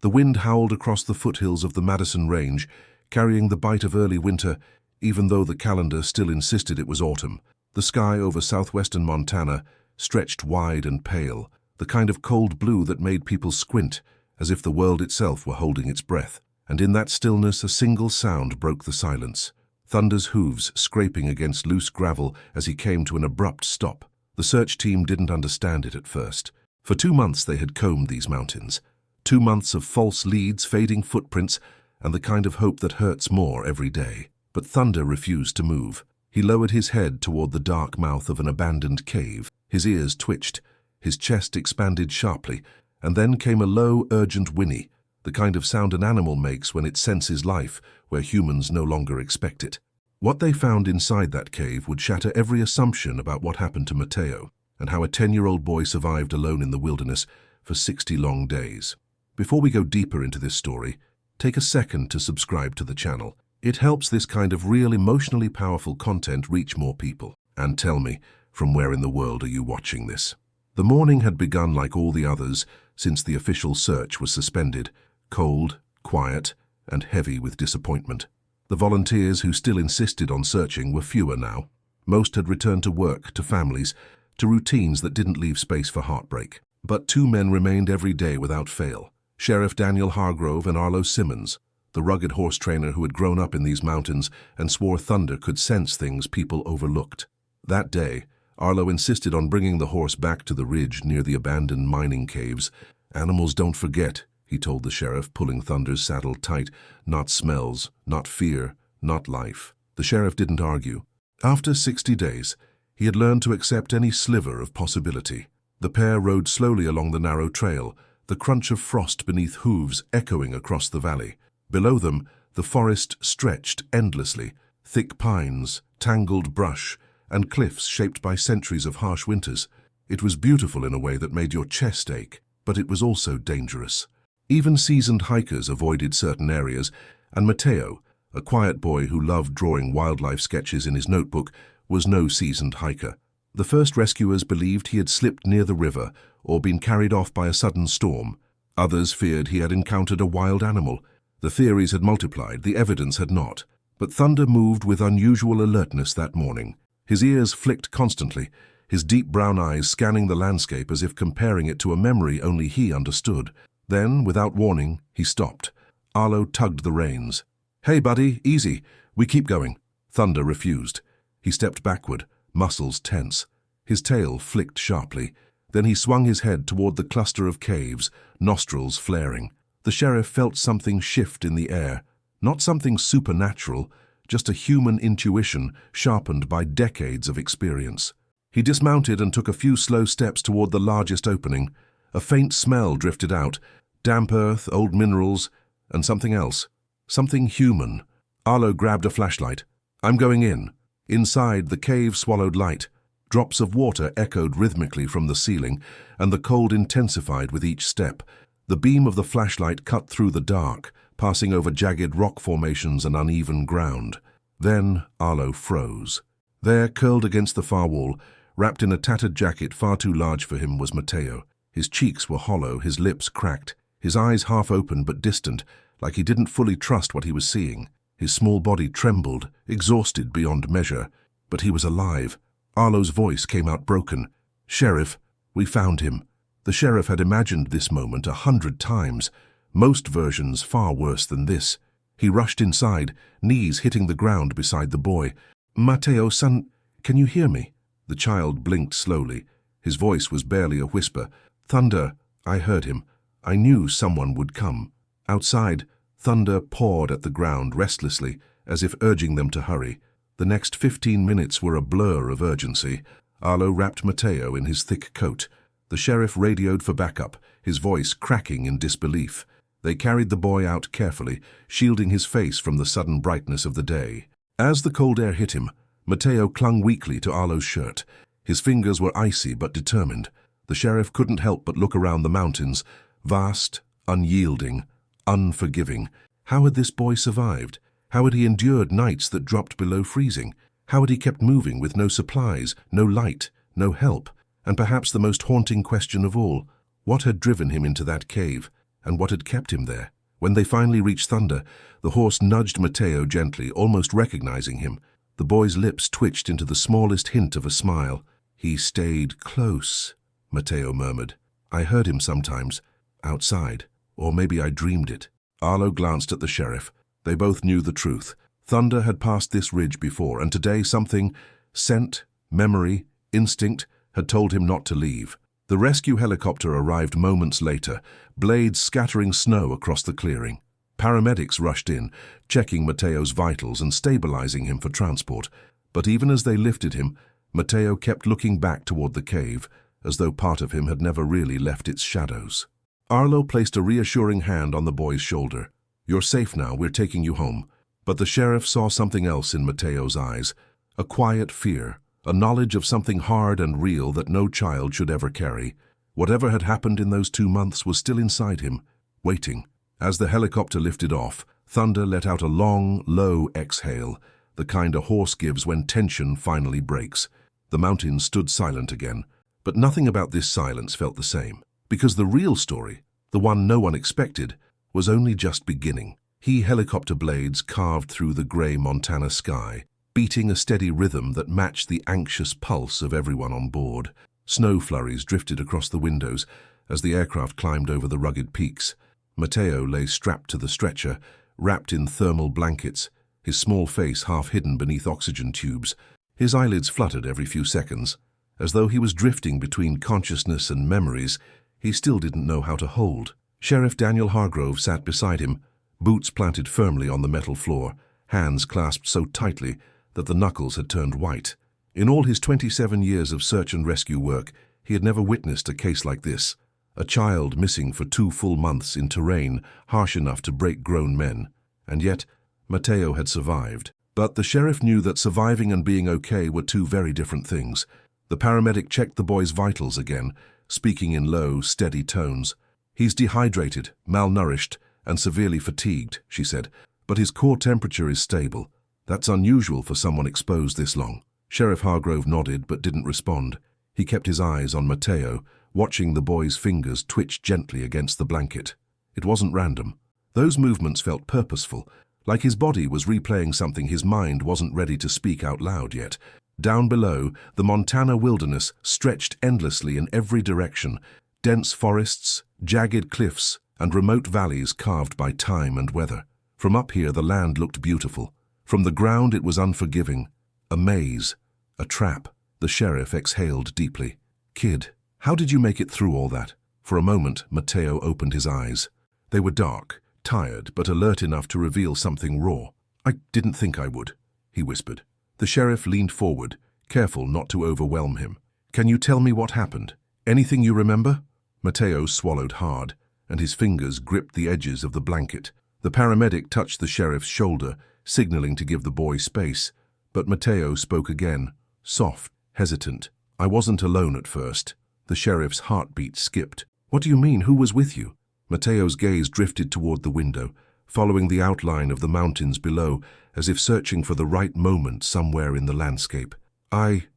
The wind howled across the foothills of the Madison Range, carrying the bite of early winter, even though the calendar still insisted it was autumn. The sky over southwestern Montana stretched wide and pale, the kind of cold blue that made people squint, as if the world itself were holding its breath. And in that stillness a single sound broke the silence. Thunder's hooves scraping against loose gravel as he came to an abrupt stop. The search team didn't understand it at first. For 2 months they had combed these mountains. 2 months of false leads, fading footprints, and the kind of hope that hurts more every day. But Thunder refused to move. He lowered his head toward the dark mouth of an abandoned cave. His ears twitched, his chest expanded sharply, and then came a low, urgent whinny, the kind of sound an animal makes when it senses life where humans no longer expect it. What they found inside that cave would shatter every assumption about what happened to Mateo and how a 10-year-old boy survived alone in the wilderness for 60 long days. Before we go deeper into this story, take a second to subscribe to the channel. It helps this kind of real, emotionally powerful content reach more people. And tell me, from where in the world are you watching this? The morning had begun like all the others since the official search was suspended, cold, quiet, and heavy with disappointment. The volunteers who still insisted on searching were fewer now. Most had returned to work, to families, to routines that didn't leave space for heartbreak. But 2 men remained every day without fail. Sheriff Daniel Hargrove and Arlo Simmons, the rugged horse trainer who had grown up in these mountains and swore Thunder could sense things people overlooked. That day, Arlo insisted on bringing the horse back to the ridge near the abandoned mining caves. "Animals don't forget," he told the sheriff, pulling Thunder's saddle tight. "Not smells, not fear, not life." The sheriff didn't argue. After 60 days, he had learned to accept any sliver of possibility. The pair rode slowly along the narrow trail, the crunch of frost beneath hooves echoing across the valley. Below them, the forest stretched endlessly, thick pines, tangled brush, and cliffs shaped by centuries of harsh winters. It was beautiful in a way that made your chest ache, but it was also dangerous. Even seasoned hikers avoided certain areas, and Mateo, a quiet boy who loved drawing wildlife sketches in his notebook, was no seasoned hiker. The first rescuers believed he had slipped near the river or been carried off by a sudden storm. Others feared he had encountered a wild animal. The theories had multiplied, the evidence had not. But Thunder moved with unusual alertness that morning. His ears flicked constantly, his deep brown eyes scanning the landscape as if comparing it to a memory only he understood. Then, without warning, he stopped. Arlo tugged the reins. "Hey, buddy, easy. We keep going." Thunder refused. He stepped backward, muscles tense. His tail flicked sharply. Then he swung his head toward the cluster of caves, nostrils flaring. The sheriff felt something shift in the air. Not something supernatural, just a human intuition sharpened by decades of experience. He dismounted and took a few slow steps toward the largest opening. A faint smell drifted out, damp earth, old minerals, and something else. Something human. Arlo grabbed a flashlight. "I'm going in." Inside, the cave swallowed light. Drops of water echoed rhythmically from the ceiling, and the cold intensified with each step. The beam of the flashlight cut through the dark, passing over jagged rock formations and uneven ground. Then Arlo froze. There, curled against the far wall, wrapped in a tattered jacket far too large for him, was Mateo. His cheeks were hollow, his lips cracked, his eyes half open but distant, like he didn't fully trust what he was seeing. His small body trembled, exhausted beyond measure. But he was alive. Arlo's voice came out broken. "Sheriff, we found him." The sheriff had imagined this moment 100 times, most versions far worse than this. He rushed inside, knees hitting the ground beside the boy. "Mateo, son, can you hear me?" The child blinked slowly. His voice was barely a whisper. "Thunder," I heard him. "I knew someone would come." Outside, Thunder pawed at the ground restlessly, as if urging them to hurry. The next 15 minutes were a blur of urgency. Arlo wrapped Mateo in his thick coat. The sheriff radioed for backup, his voice cracking in disbelief. They carried the boy out carefully, shielding his face from the sudden brightness of the day. As the cold air hit him, Mateo clung weakly to Arlo's shirt. His fingers were icy but determined. The sheriff couldn't help but look around the mountains, vast, unyielding, unforgiving. How had this boy survived? How had he endured nights that dropped below freezing? How had he kept moving with no supplies, no light, no help? And perhaps the most haunting question of all, what had driven him into that cave? and what had kept him there. When they finally reached Thunder, the horse nudged Mateo gently, almost recognizing him. The boy's lips twitched into the smallest hint of a smile. "He stayed close," Mateo murmured. "I heard him sometimes, outside, or maybe I dreamed it." Arlo glanced at the sheriff. They both knew the truth. Thunder had passed this ridge before, and today something, scent, memory, instinct, had told him not to leave. The rescue helicopter arrived moments later, blades scattering snow across the clearing. Paramedics rushed in, checking Mateo's vitals and stabilizing him for transport. But even as they lifted him, Mateo kept looking back toward the cave, as though part of him had never really left its shadows. Arlo placed a reassuring hand on the boy's shoulder. "You're safe now, we're taking you home." But the sheriff saw something else in Mateo's eyes, a quiet fear, a knowledge of something hard and real that no child should ever carry. Whatever had happened in those 2 months was still inside him, waiting. As the helicopter lifted off, Thunder let out a long, low exhale, the kind a horse gives when tension finally breaks. The mountains stood silent again, but nothing about this silence felt the same, because the real story, the one no one expected, was only just beginning. Helicopter blades carved through the grey Montana sky, beating a steady rhythm that matched the anxious pulse of everyone on board. Snow flurries drifted across the windows as the aircraft climbed over the rugged peaks. Mateo lay strapped to the stretcher, wrapped in thermal blankets, his small face half hidden beneath oxygen tubes. His eyelids fluttered every few seconds. As though he was drifting between consciousness and memories he still didn't know how to hold. Sheriff Daniel Hargrove sat beside him, boots planted firmly on the metal floor, hands clasped so tightly that the knuckles had turned white. In all his 27 years of search and rescue work, he had never witnessed a case like this. A child missing for 2 full months in terrain harsh enough to break grown men. And yet, Mateo had survived. But the sheriff knew that surviving and being okay were 2 very different things. The paramedic checked the boy's vitals again, speaking in low, steady tones. "He's dehydrated, malnourished, and severely fatigued," she said, "but his core temperature is stable. That's unusual for someone exposed this long." Sheriff Hargrove nodded but didn't respond. He kept his eyes on Mateo, watching the boy's fingers twitch gently against the blanket. It wasn't random. Those movements felt purposeful, like his body was replaying something his mind wasn't ready to speak out loud yet. Down below, the Montana wilderness stretched endlessly in every direction, dense forests, jagged cliffs, and remote valleys carved by time and weather. From up here the land looked beautiful. From the ground it was unforgiving. A maze, a trap. The sheriff exhaled deeply. "Kid, how did you make it through all that?" For a moment, Mateo opened his eyes. They were dark, tired, but alert enough to reveal something raw. "I didn't think I would," he whispered. The sheriff leaned forward, careful not to overwhelm him. "Can you tell me what happened? Anything you remember?" Mateo swallowed hard, and his fingers gripped the edges of the blanket. The paramedic touched the sheriff's shoulder, signaling to give the boy space. But Mateo spoke again, soft, hesitant. "I wasn't alone at first." The sheriff's heartbeat skipped. "What do you mean? Who was with you?" Mateo's gaze drifted toward the window, following the outline of the mountains below, as if searching for the right moment somewhere in the landscape. I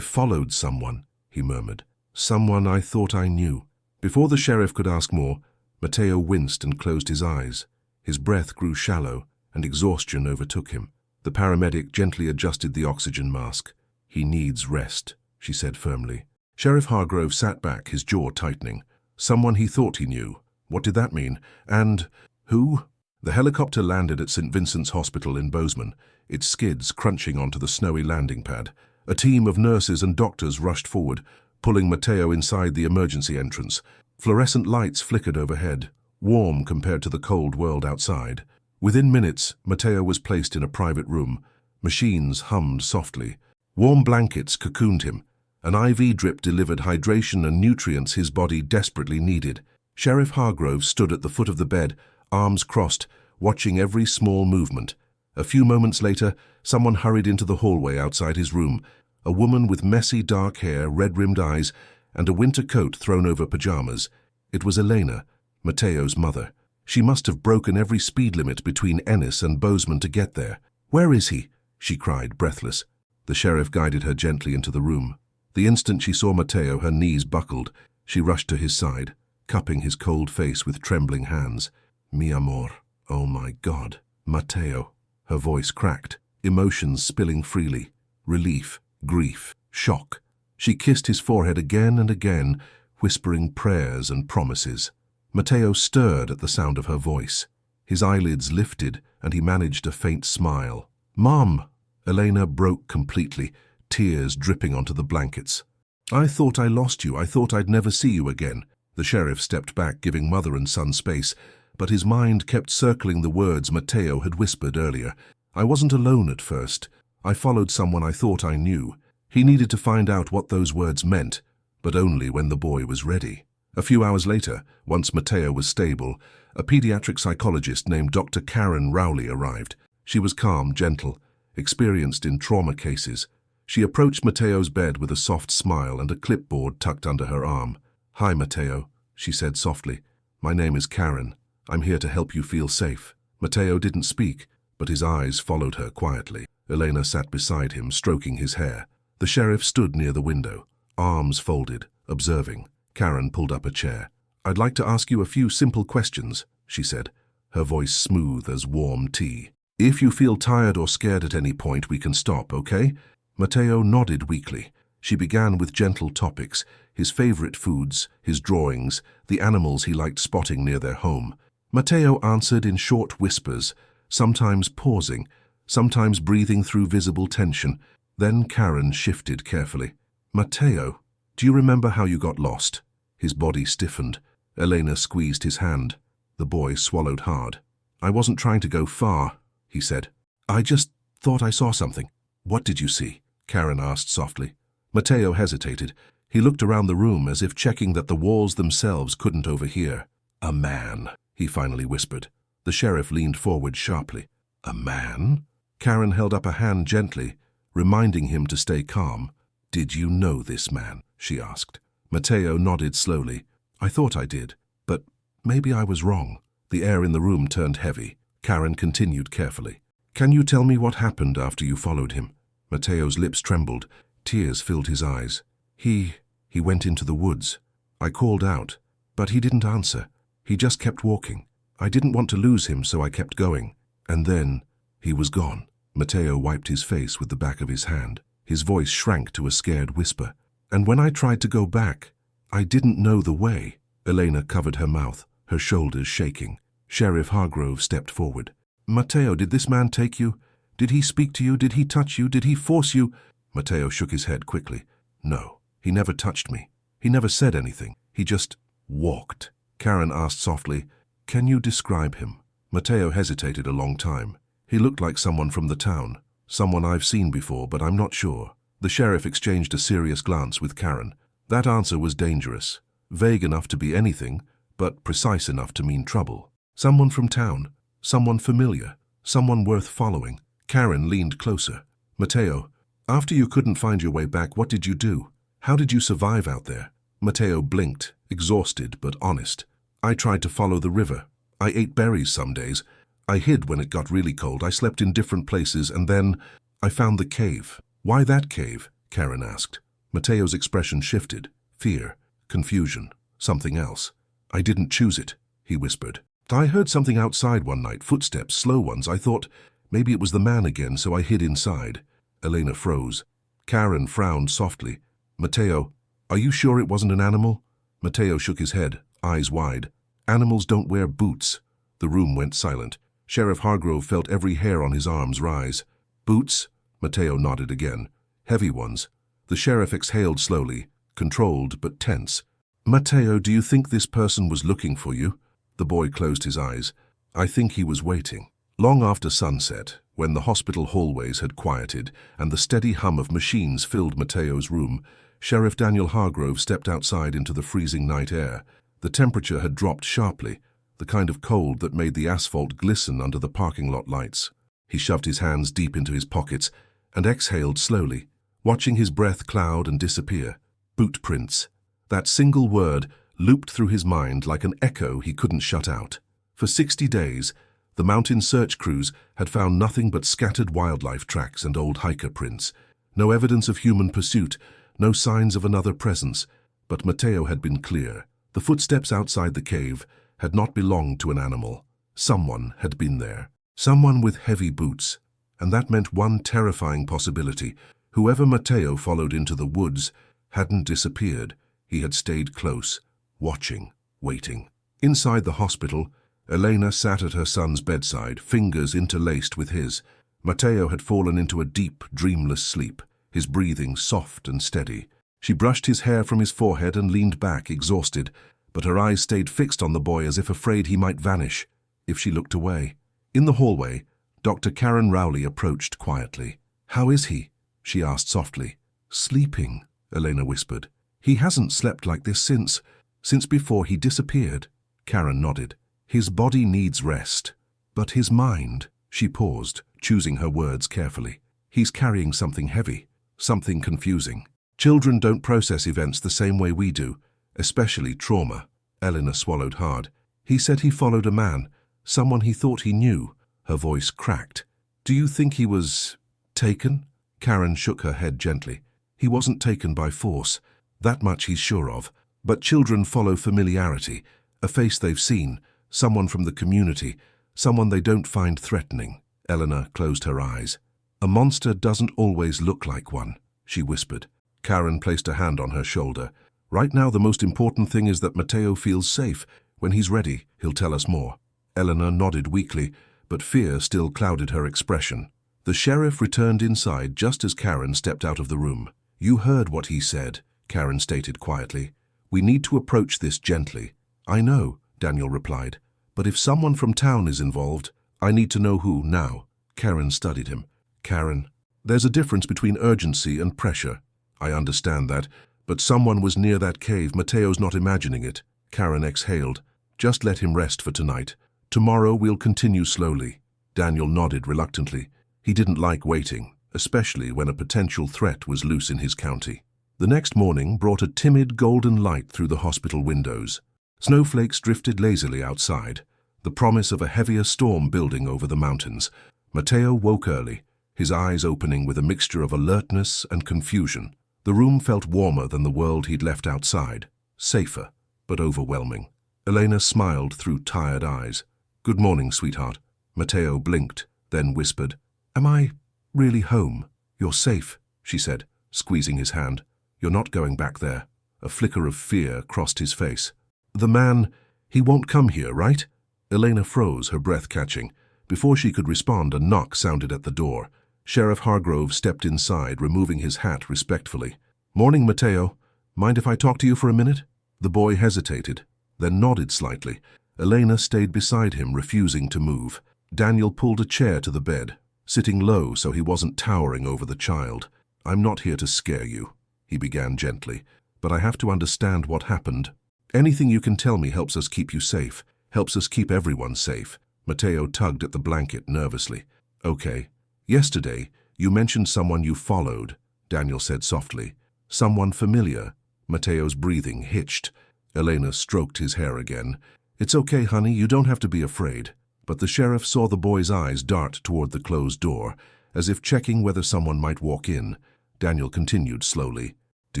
followed someone," he murmured. "Someone I thought I knew." Before the sheriff could ask more, Mateo winced and closed his eyes. His breath grew shallow, and exhaustion overtook him. The paramedic gently adjusted the oxygen mask. "He needs rest," she said firmly. Sheriff Hargrove sat back, his jaw tightening. Someone he thought he knew. What did that mean? And who? The helicopter landed at St. Vincent's Hospital in Bozeman, its skids crunching onto the snowy landing pad. A team of nurses and doctors rushed forward, pulling Mateo inside the emergency entrance. Fluorescent lights flickered overhead, warm compared to the cold world outside. Within minutes, Mateo was placed in a private room. Machines hummed softly. Warm blankets cocooned him. An IV drip delivered hydration and nutrients his body desperately needed. Sheriff Hargrove stood at the foot of the bed, arms crossed, watching every small movement. A few moments later, someone hurried into the hallway outside his room. A woman with messy dark hair, red-rimmed eyes, and a winter coat thrown over pajamas. It was Elena, Mateo's mother. She must have broken every speed limit between Ennis and Bozeman to get there. "Where is he?" she cried, breathless. The sheriff guided her gently into the room. The instant she saw Mateo, her knees buckled. She rushed to his side. cupping his cold face with trembling hands. Mi amor. Oh my God. Mateo. Her voice cracked, emotions spilling freely. Relief, grief, shock. She kissed his forehead again and again, whispering prayers and promises. Mateo stirred at the sound of her voice. His eyelids lifted, and he managed a faint smile. "Mom!" Elena broke completely, tears dripping onto the blankets. "I thought I lost you. I thought I'd never see you again." The sheriff stepped back, giving mother and son space, but his mind kept circling the words Mateo had whispered earlier. "I wasn't alone at first. I followed someone I thought I knew." He needed to find out what those words meant, but only when the boy was ready. A few hours later, once Mateo was stable, a pediatric psychologist named Dr. Karen Rowley arrived. She was calm, gentle, experienced in trauma cases. She approached Mateo's bed with a soft smile and a clipboard tucked under her arm. "Hi, Mateo," she said softly. "My name is Karen. I'm here to help you feel safe." Mateo didn't speak, but his eyes followed her quietly. Elena sat beside him, stroking his hair. The sheriff stood near the window, arms folded, observing. Karen pulled up a chair. "I'd like to ask you a few simple questions," she said, her voice smooth as warm tea. "If you feel tired or scared at any point, we can stop, okay?" Mateo nodded weakly. She began with gentle topics, his favorite foods, his drawings, the animals he liked spotting near their home. Mateo answered in short whispers, sometimes pausing, sometimes breathing through visible tension. Then Karen shifted carefully. "Mateo, do you remember how you got lost?" His body stiffened. Elena squeezed his hand. The boy swallowed hard. "I wasn't trying to go far," he said. "I just thought I saw something." "What did you see?" Karen asked softly. Mateo hesitated. He looked around the room as if checking that the walls themselves couldn't overhear. "A man," he finally whispered. The sheriff leaned forward sharply. "A man?" Karen held up a hand gently, reminding him to stay calm. "Did you know this man?" she asked. Mateo nodded slowly. "I thought I did, but maybe I was wrong." The air in the room turned heavy. Karen continued carefully. "Can you tell me what happened after you followed him?" Mateo's lips trembled. Tears filled his eyes. He went into the woods. I called out, but he didn't answer. He just kept walking. I didn't want to lose him, so I kept going. And then he was gone." Mateo wiped his face with the back of his hand. His voice shrank to a scared whisper. "And when I tried to go back, I didn't know the way." Elena covered her mouth, her shoulders shaking. Sheriff Hargrove stepped forward. "Mateo, did this man take you? Did he speak to you? Did he touch you? Did he force you?" Mateo shook his head quickly. "No, he never touched me. He never said anything. He just walked." Karen asked softly, "Can you describe him?" Mateo hesitated a long time. "He looked like someone from the town. Someone I've seen before, but I'm not sure." The sheriff exchanged a serious glance with Karen. That answer was dangerous. Vague enough to be anything, but precise enough to mean trouble. Someone from town. Someone familiar. Someone worth following. Karen leaned closer. "Mateo, after you couldn't find your way back, what did you do? How did you survive out there?" Mateo blinked, exhausted but honest. "I tried to follow the river. I ate berries some days. I hid when it got really cold. I slept in different places, and then I found the cave." "Why that cave?" Karen asked. Mateo's expression shifted. Fear, confusion, something else. "I didn't choose it," he whispered. "I heard something outside one night, footsteps, slow ones. I thought maybe it was the man again, so I hid inside." Elena froze. Karen frowned softly. "Mateo, are you sure it wasn't an animal?" Mateo shook his head, eyes wide. "Animals don't wear boots." The room went silent. Sheriff Hargrove felt every hair on his arms rise. "Boots?" Mateo nodded again. "Heavy ones." The sheriff exhaled slowly, controlled but tense. "Mateo, do you think this person was looking for you?" The boy closed his eyes. "I think he was waiting." Long after sunset, when the hospital hallways had quieted and the steady hum of machines filled Mateo's room, Sheriff Daniel Hargrove stepped outside into the freezing night air. The temperature had dropped sharply, the kind of cold that made the asphalt glisten under the parking lot lights. He shoved his hands deep into his pockets and exhaled slowly, watching his breath cloud and disappear. Boot prints. That single word looped through his mind like an echo he couldn't shut out. For 60 days, the mountain search crews had found nothing but scattered wildlife tracks and old hiker prints. No evidence of human pursuit, no signs of another presence. But Mateo had been clear. The footsteps outside the cave had not belonged to an animal. Someone had been there. Someone with heavy boots. And that meant one terrifying possibility. Whoever Matteo followed into the woods hadn't disappeared. He had stayed close, watching, waiting. Inside the hospital, Elena sat at her son's bedside, fingers interlaced with his. Matteo had fallen into a deep, dreamless sleep, his breathing soft and steady. She brushed his hair from his forehead and leaned back, exhausted, but her eyes stayed fixed on the boy as if afraid he might vanish if she looked away. In the hallway, Dr. Karen Rowley approached quietly. "How is he?" she asked softly. "Sleeping," Elena whispered. "He hasn't slept like this since before he disappeared." Karen nodded. "His body needs rest. But his mind," she paused, choosing her words carefully. "He's carrying something heavy, something confusing. Children don't process events the same way we do, especially trauma." Elena swallowed hard. "He said he followed a man, someone he thought he knew." Her voice cracked. "Do you think he was taken?" Karen shook her head gently. "He wasn't taken by force. That much he's sure of. But children follow familiarity, a face they've seen, someone from the community, someone they don't find threatening." Elena closed her eyes. "A monster doesn't always look like one," she whispered. Karen placed a hand on her shoulder. "Right now the most important thing is that Matteo feels safe. When he's ready, he'll tell us more." Elena nodded weakly, but fear still clouded her expression. The sheriff returned inside just as Karen stepped out of the room. "You heard what he said," Karen stated quietly. "We need to approach this gently." "I know," Daniel replied. "But if someone from town is involved, I need to know who now." Karen studied him. "Karen, there's a difference between urgency and pressure. I understand that, but someone was near that cave. Matteo's not imagining it." Karen exhaled. "Just let him rest for tonight. Tomorrow we'll continue slowly." Daniel nodded reluctantly. He didn't like waiting, especially when a potential threat was loose in his county. The next morning brought a timid golden light through the hospital windows. Snowflakes drifted lazily outside, the promise of a heavier storm building over the mountains. Matteo woke early, his eyes opening with a mixture of alertness and confusion. The room felt warmer than the world he'd left outside, safer, but overwhelming. Elena smiled through tired eyes. "Good morning, sweetheart." Matteo blinked, then whispered, "Am I really home?" "You're safe," she said, squeezing his hand. "You're not going back there." A flicker of fear crossed his face. "The man, he won't come here, right?" Elena froze, her breath catching. Before she could respond, a knock sounded at the door. Sheriff Hargrove stepped inside, removing his hat respectfully. "Morning, Matteo. Mind if I talk to you for a minute?" The boy hesitated, then nodded slightly. Elena stayed beside him, refusing to move. Daniel pulled a chair to the bed, sitting low so he wasn't towering over the child. "I'm not here to scare you," he began gently, "but I have to understand what happened. Anything you can tell me helps us keep you safe, helps us keep everyone safe." Matteo tugged at the blanket nervously. "Okay. Yesterday, you mentioned someone you followed," Daniel said softly. "Someone familiar." Matteo's breathing hitched. Elena stroked his hair again. "It's okay, honey, you don't have to be afraid." But the sheriff saw the boy's eyes dart toward the closed door, as if checking whether someone might walk in. Daniel continued slowly. "Do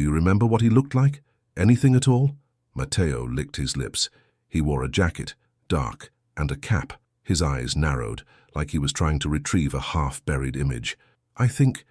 you remember what he looked like? Anything at all?" Matteo licked his lips. He wore a jacket, dark, and a cap. His eyes narrowed, like he was trying to retrieve a half-buried image. I think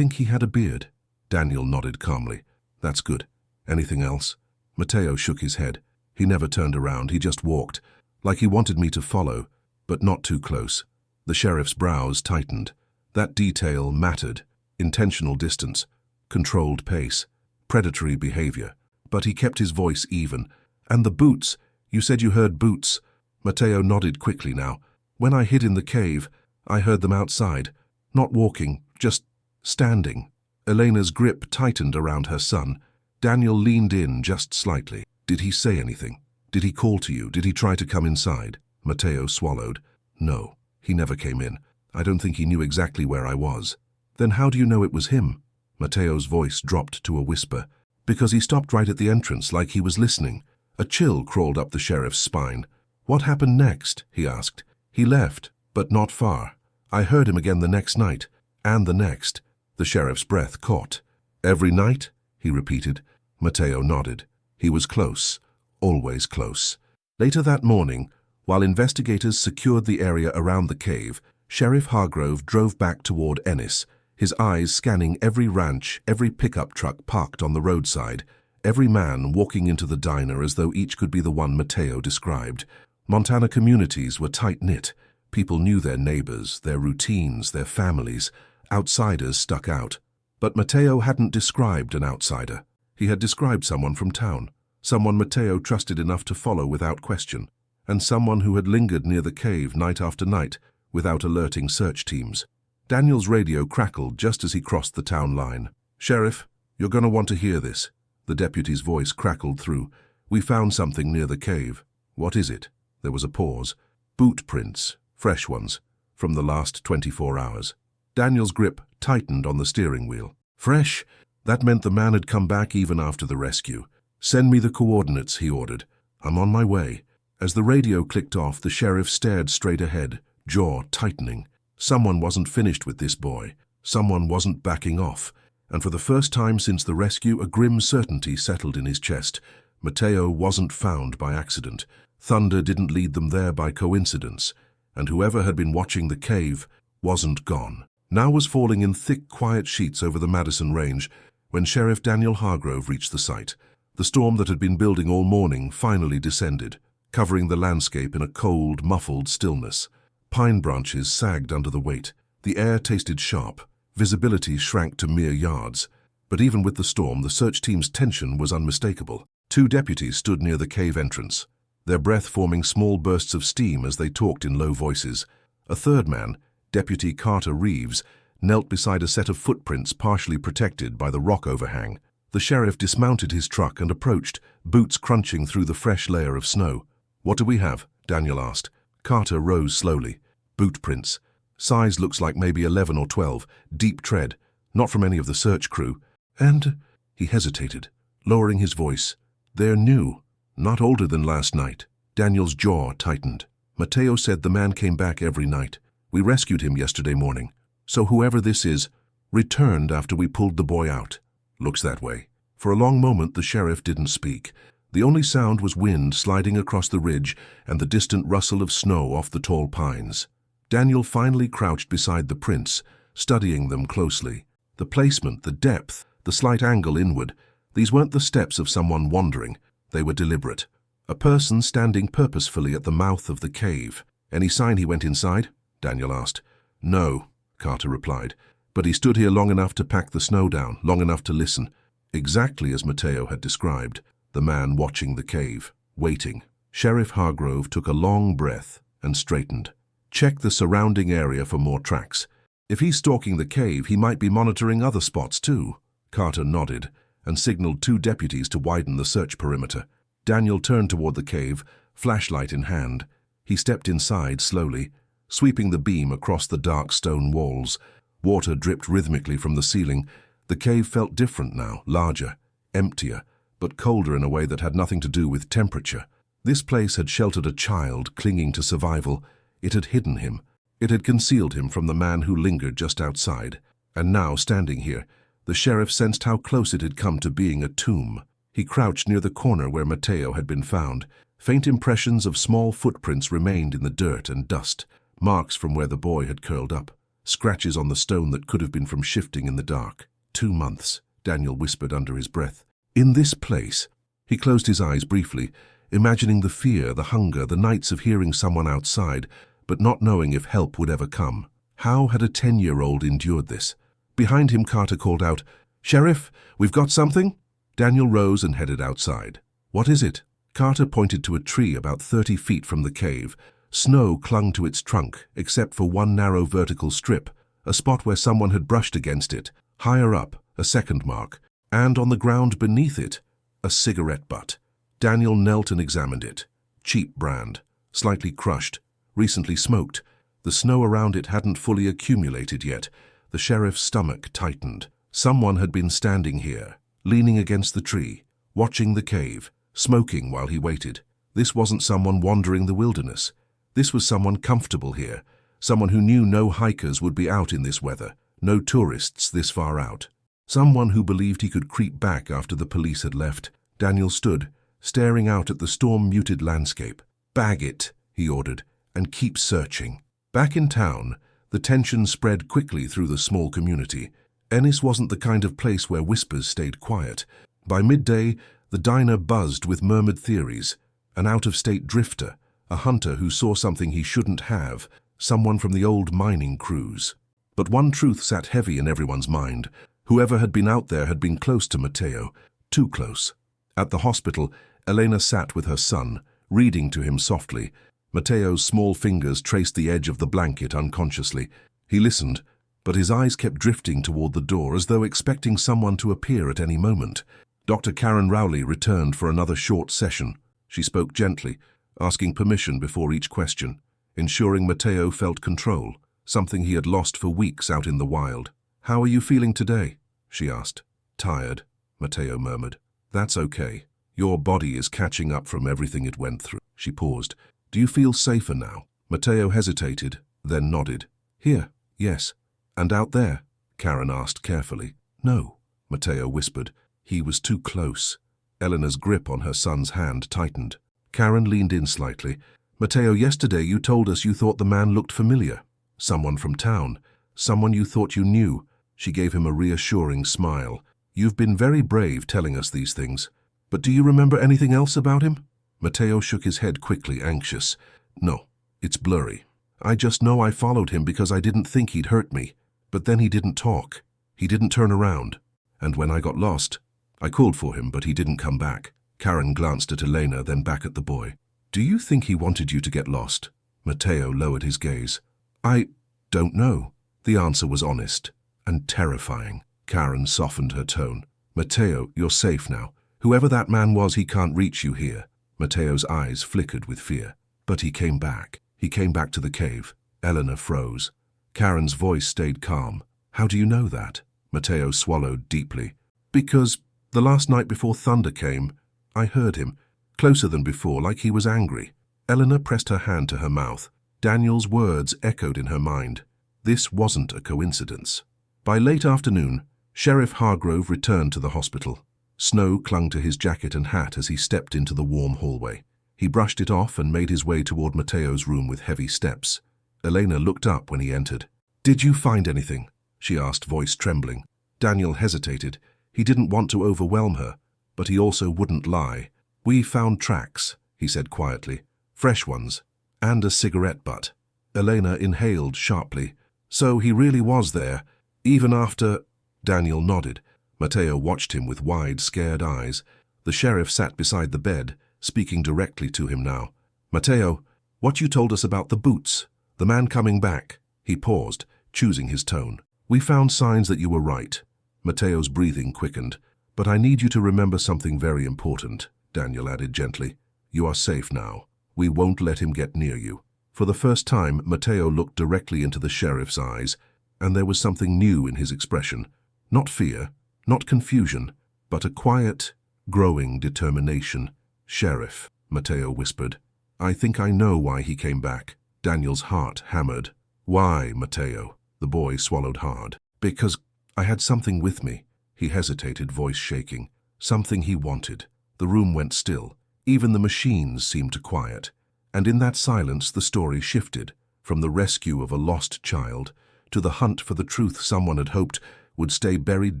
he had a beard." Daniel nodded calmly. "That's good. Anything else?" Matteo shook his head. He never turned around, he just walked, like he wanted me to follow, but not too close. The sheriff's brows tightened. That detail mattered. Intentional distance, controlled pace, predatory behavior. But he kept his voice even. "And the boots. You said you heard boots." Matteo nodded quickly now. "When I hid in the cave, I heard them outside. Not walking, just standing." Elena's grip tightened around her son. Daniel leaned in just slightly. "Did he say anything? Did he call to you? Did he try to come inside?" Matteo swallowed. "No, he never came in. I don't think he knew exactly where I was." "Then how do you know it was him?" Matteo's voice dropped to a whisper. "Because he stopped right at the entrance, like he was listening." A chill crawled up the sheriff's spine. "What happened next?" he asked. "He left, but not far. I heard him again the next night, and the next." The sheriff's breath caught. "Every night?" he repeated. Matteo nodded. "He was close. always close. Later that morning, while investigators secured the area around the cave, Sheriff Hargrove drove back toward Ennis, his eyes scanning every ranch, every pickup truck parked on the roadside, every man walking into the diner as though each could be the one Mateo described. Montana communities were tight-knit. People knew their neighbors, their routines, their families. Outsiders stuck out. But Mateo hadn't described an outsider. He had described someone from town, someone Mateo trusted enough to follow without question, and someone who had lingered near the cave night after night without alerting search teams. Daniel's radio crackled just as he crossed the town line. "Sheriff, you're going to want to hear this." The deputy's voice crackled through. "We found something near the cave." "What is it?" There was a pause. "Boot prints, fresh ones, from the last 24 hours. Daniel's grip tightened on the steering wheel. "Fresh?" That meant the man had come back even after the rescue. "Send me the coordinates," he ordered. "I'm on my way." As the radio clicked off, the sheriff stared straight ahead, jaw tightening. Someone wasn't finished with this boy. Someone wasn't backing off. And for the first time since the rescue, a grim certainty settled in his chest. Mateo wasn't found by accident. Thunder didn't lead them there by coincidence. And whoever had been watching the cave wasn't gone. Now was falling in thick, quiet sheets over the Madison Range when Sheriff Daniel Hargrove reached the site. The storm that had been building all morning finally descended, covering the landscape in a cold, muffled stillness. Pine branches sagged under the weight. The air tasted sharp. Visibility shrank to mere yards. But even with the storm, the search team's tension was unmistakable. 2 deputies stood near the cave entrance, their breath forming small bursts of steam as they talked in low voices. A third man, Deputy Carter Reeves, knelt beside a set of footprints partially protected by the rock overhang. The sheriff dismounted his truck and approached, boots crunching through the fresh layer of snow. "What do we have?" Daniel asked. Carter rose slowly. "Boot prints. Size looks like maybe 11 or 12. Deep tread. Not from any of the search crew. And—" he hesitated, lowering his voice. "They're new. Not older than last night." Daniel's jaw tightened. "Mateo said the man came back every night. We rescued him yesterday morning. So whoever this is, returned after we pulled the boy out." "Looks that way." For a long moment the sheriff didn't speak. The only sound was wind sliding across the ridge and the distant rustle of snow off the tall pines. Daniel finally crouched beside the prints, studying them closely. The placement, the depth, the slight angle inward, these weren't the steps of someone wandering. They were deliberate. A person standing purposefully at the mouth of the cave. "Any sign he went inside?" Daniel asked. "No," Carter replied, "but he stood here long enough to pack the snow down, long enough to listen." Exactly as Mateo had described, the man watching the cave, waiting. Sheriff Hargrove took a long breath and straightened. "Check the surrounding area for more tracks. If he's stalking the cave, he might be monitoring other spots too." Carter nodded and signaled 2 deputies to widen the search perimeter. Daniel turned toward the cave, flashlight in hand. He stepped inside slowly, sweeping the beam across the dark stone walls. Water dripped rhythmically from the ceiling. The cave felt different now, larger, emptier, but colder in a way that had nothing to do with temperature. This place had sheltered a child clinging to survival. It had hidden him. It had concealed him from the man who lingered just outside. And now, standing here, the sheriff sensed how close it had come to being a tomb. He crouched near the corner where Mateo had been found. Faint impressions of small footprints remained in the dirt and dust, marks from where the boy had curled up, scratches on the stone that could have been from shifting in the dark. 2 months, Daniel whispered under his breath. In this place. He closed his eyes briefly, imagining the fear, the hunger, the nights of hearing someone outside, but not knowing if help would ever come. How had a 10-year-old endured this? Behind him, Carter called out, "Sheriff, we've got something?" Daniel rose and headed outside. "What is it?" Carter pointed to a tree about 30 feet from the cave. Snow clung to its trunk, except for one narrow vertical strip, a spot where someone had brushed against it. Higher up, a second mark, and on the ground beneath it, a cigarette butt. Daniel knelt and examined it. Cheap brand, slightly crushed, recently smoked. The snow around it hadn't fully accumulated yet. The sheriff's stomach tightened. Someone had been standing here, leaning against the tree, watching the cave, smoking while he waited. This wasn't someone wandering the wilderness. This was someone comfortable here, someone who knew no hikers would be out in this weather, no tourists this far out. Someone who believed he could creep back after the police had left. Daniel stood, staring out at the storm-muted landscape. "Bag it," he ordered, "and keep searching." Back in town, the tension spread quickly through the small community. Ennis wasn't the kind of place where whispers stayed quiet. By midday, the diner buzzed with murmured theories. An out-of-state drifter, a hunter who saw something he shouldn't have, someone from the old mining crews. But one truth sat heavy in everyone's mind. Whoever had been out there had been close to Matteo, too close. At the hospital, Elena sat with her son, reading to him softly. Matteo's small fingers traced the edge of the blanket unconsciously. He listened, but his eyes kept drifting toward the door as though expecting someone to appear at any moment. Dr. Karen Rowley returned for another short session. She spoke gently, asking permission before each question, ensuring Matteo felt control, something he had lost for weeks out in the wild. "How are you feeling today?" she asked. "Tired," Matteo murmured. "That's okay. Your body is catching up from everything it went through." She paused. "Do you feel safer now?" Matteo hesitated, then nodded. "Here, yes." "And out there?" Karen asked carefully. "No," Matteo whispered. He was too close. Eleanor's grip on her son's hand tightened. Karen leaned in slightly. "Matteo, yesterday you told us you thought the man looked familiar. Someone from town. Someone you thought you knew." She gave him a reassuring smile. "You've been very brave telling us these things. But do you remember anything else about him?" Matteo shook his head quickly, anxious. "No, it's blurry. I just know I followed him because I didn't think he'd hurt me. But then he didn't talk. He didn't turn around. And when I got lost, I called for him, but he didn't come back." Karen glanced at Elena, then back at the boy. "Do you think he wanted you to get lost?" Matteo lowered his gaze. "I don't know." The answer was honest and terrifying. Karen softened her tone. "Matteo, you're safe now. Whoever that man was, he can't reach you here." Matteo's eyes flickered with fear. "But he came back. He came back to the cave." Eleanor froze. Karen's voice stayed calm. "How do you know that?" Matteo swallowed deeply. "Because the last night before Thunder came, I heard him, closer than before, like he was angry." Eleanor pressed her hand to her mouth. Daniel's words echoed in her mind. This wasn't a coincidence. By late afternoon, Sheriff Hargrove returned to the hospital. Snow clung to his jacket and hat as he stepped into the warm hallway. He brushed it off and made his way toward Matteo's room with heavy steps. Elena looked up when he entered. "Did you find anything?" she asked, voice trembling. Daniel hesitated. He didn't want to overwhelm her, but he also wouldn't lie. "We found tracks," he said quietly. "Fresh ones. And a cigarette butt." Elena inhaled sharply. "So he really was there, even after—" Daniel nodded. Matteo watched him with wide, scared eyes. The sheriff sat beside the bed, speaking directly to him now. "Matteo, what you told us about the boots, the man coming back." He paused, choosing his tone. "We found signs that you were right." Matteo's breathing quickened. "But I need you to remember something very important," Daniel added gently. "You are safe now. We won't let him get near you." For the first time, Matteo looked directly into the sheriff's eyes, and there was something new in his expression. Not fear, not confusion, but a quiet, growing determination. "Sheriff," Matteo whispered, "I think I know why he came back." Daniel's heart hammered. "Why, Matteo?" The boy swallowed hard. "Because I had something with me." He hesitated, voice shaking. Something he wanted. The room went still. Even the machines seemed to quiet. And in that silence the story shifted, from the rescue of a lost child to the hunt for the truth someone had hoped would stay buried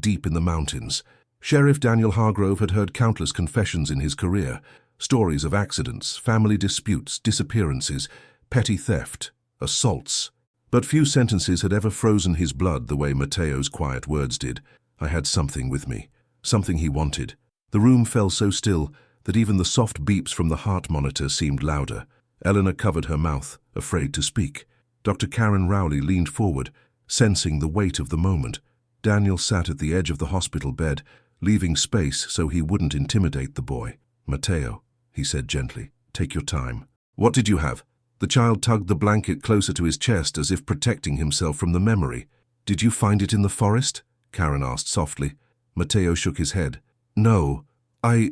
deep in the mountains. Sheriff Daniel Hargrove had heard countless confessions in his career, stories of accidents, family disputes, disappearances, petty theft, assaults. But few sentences had ever frozen his blood the way Matteo's quiet words did. "I had something with me, something he wanted." The room fell so still that even the soft beeps from the heart monitor seemed louder. Eleanor covered her mouth, afraid to speak. Dr. Karen Rowley leaned forward, sensing the weight of the moment. Daniel sat at the edge of the hospital bed, leaving space so he wouldn't intimidate the boy. "Matteo," he said gently, "take your time." "What did you have?" The child tugged the blanket closer to his chest as if protecting himself from the memory. "Did you find it in the forest?" Karen asked softly. Matteo shook his head. "No, I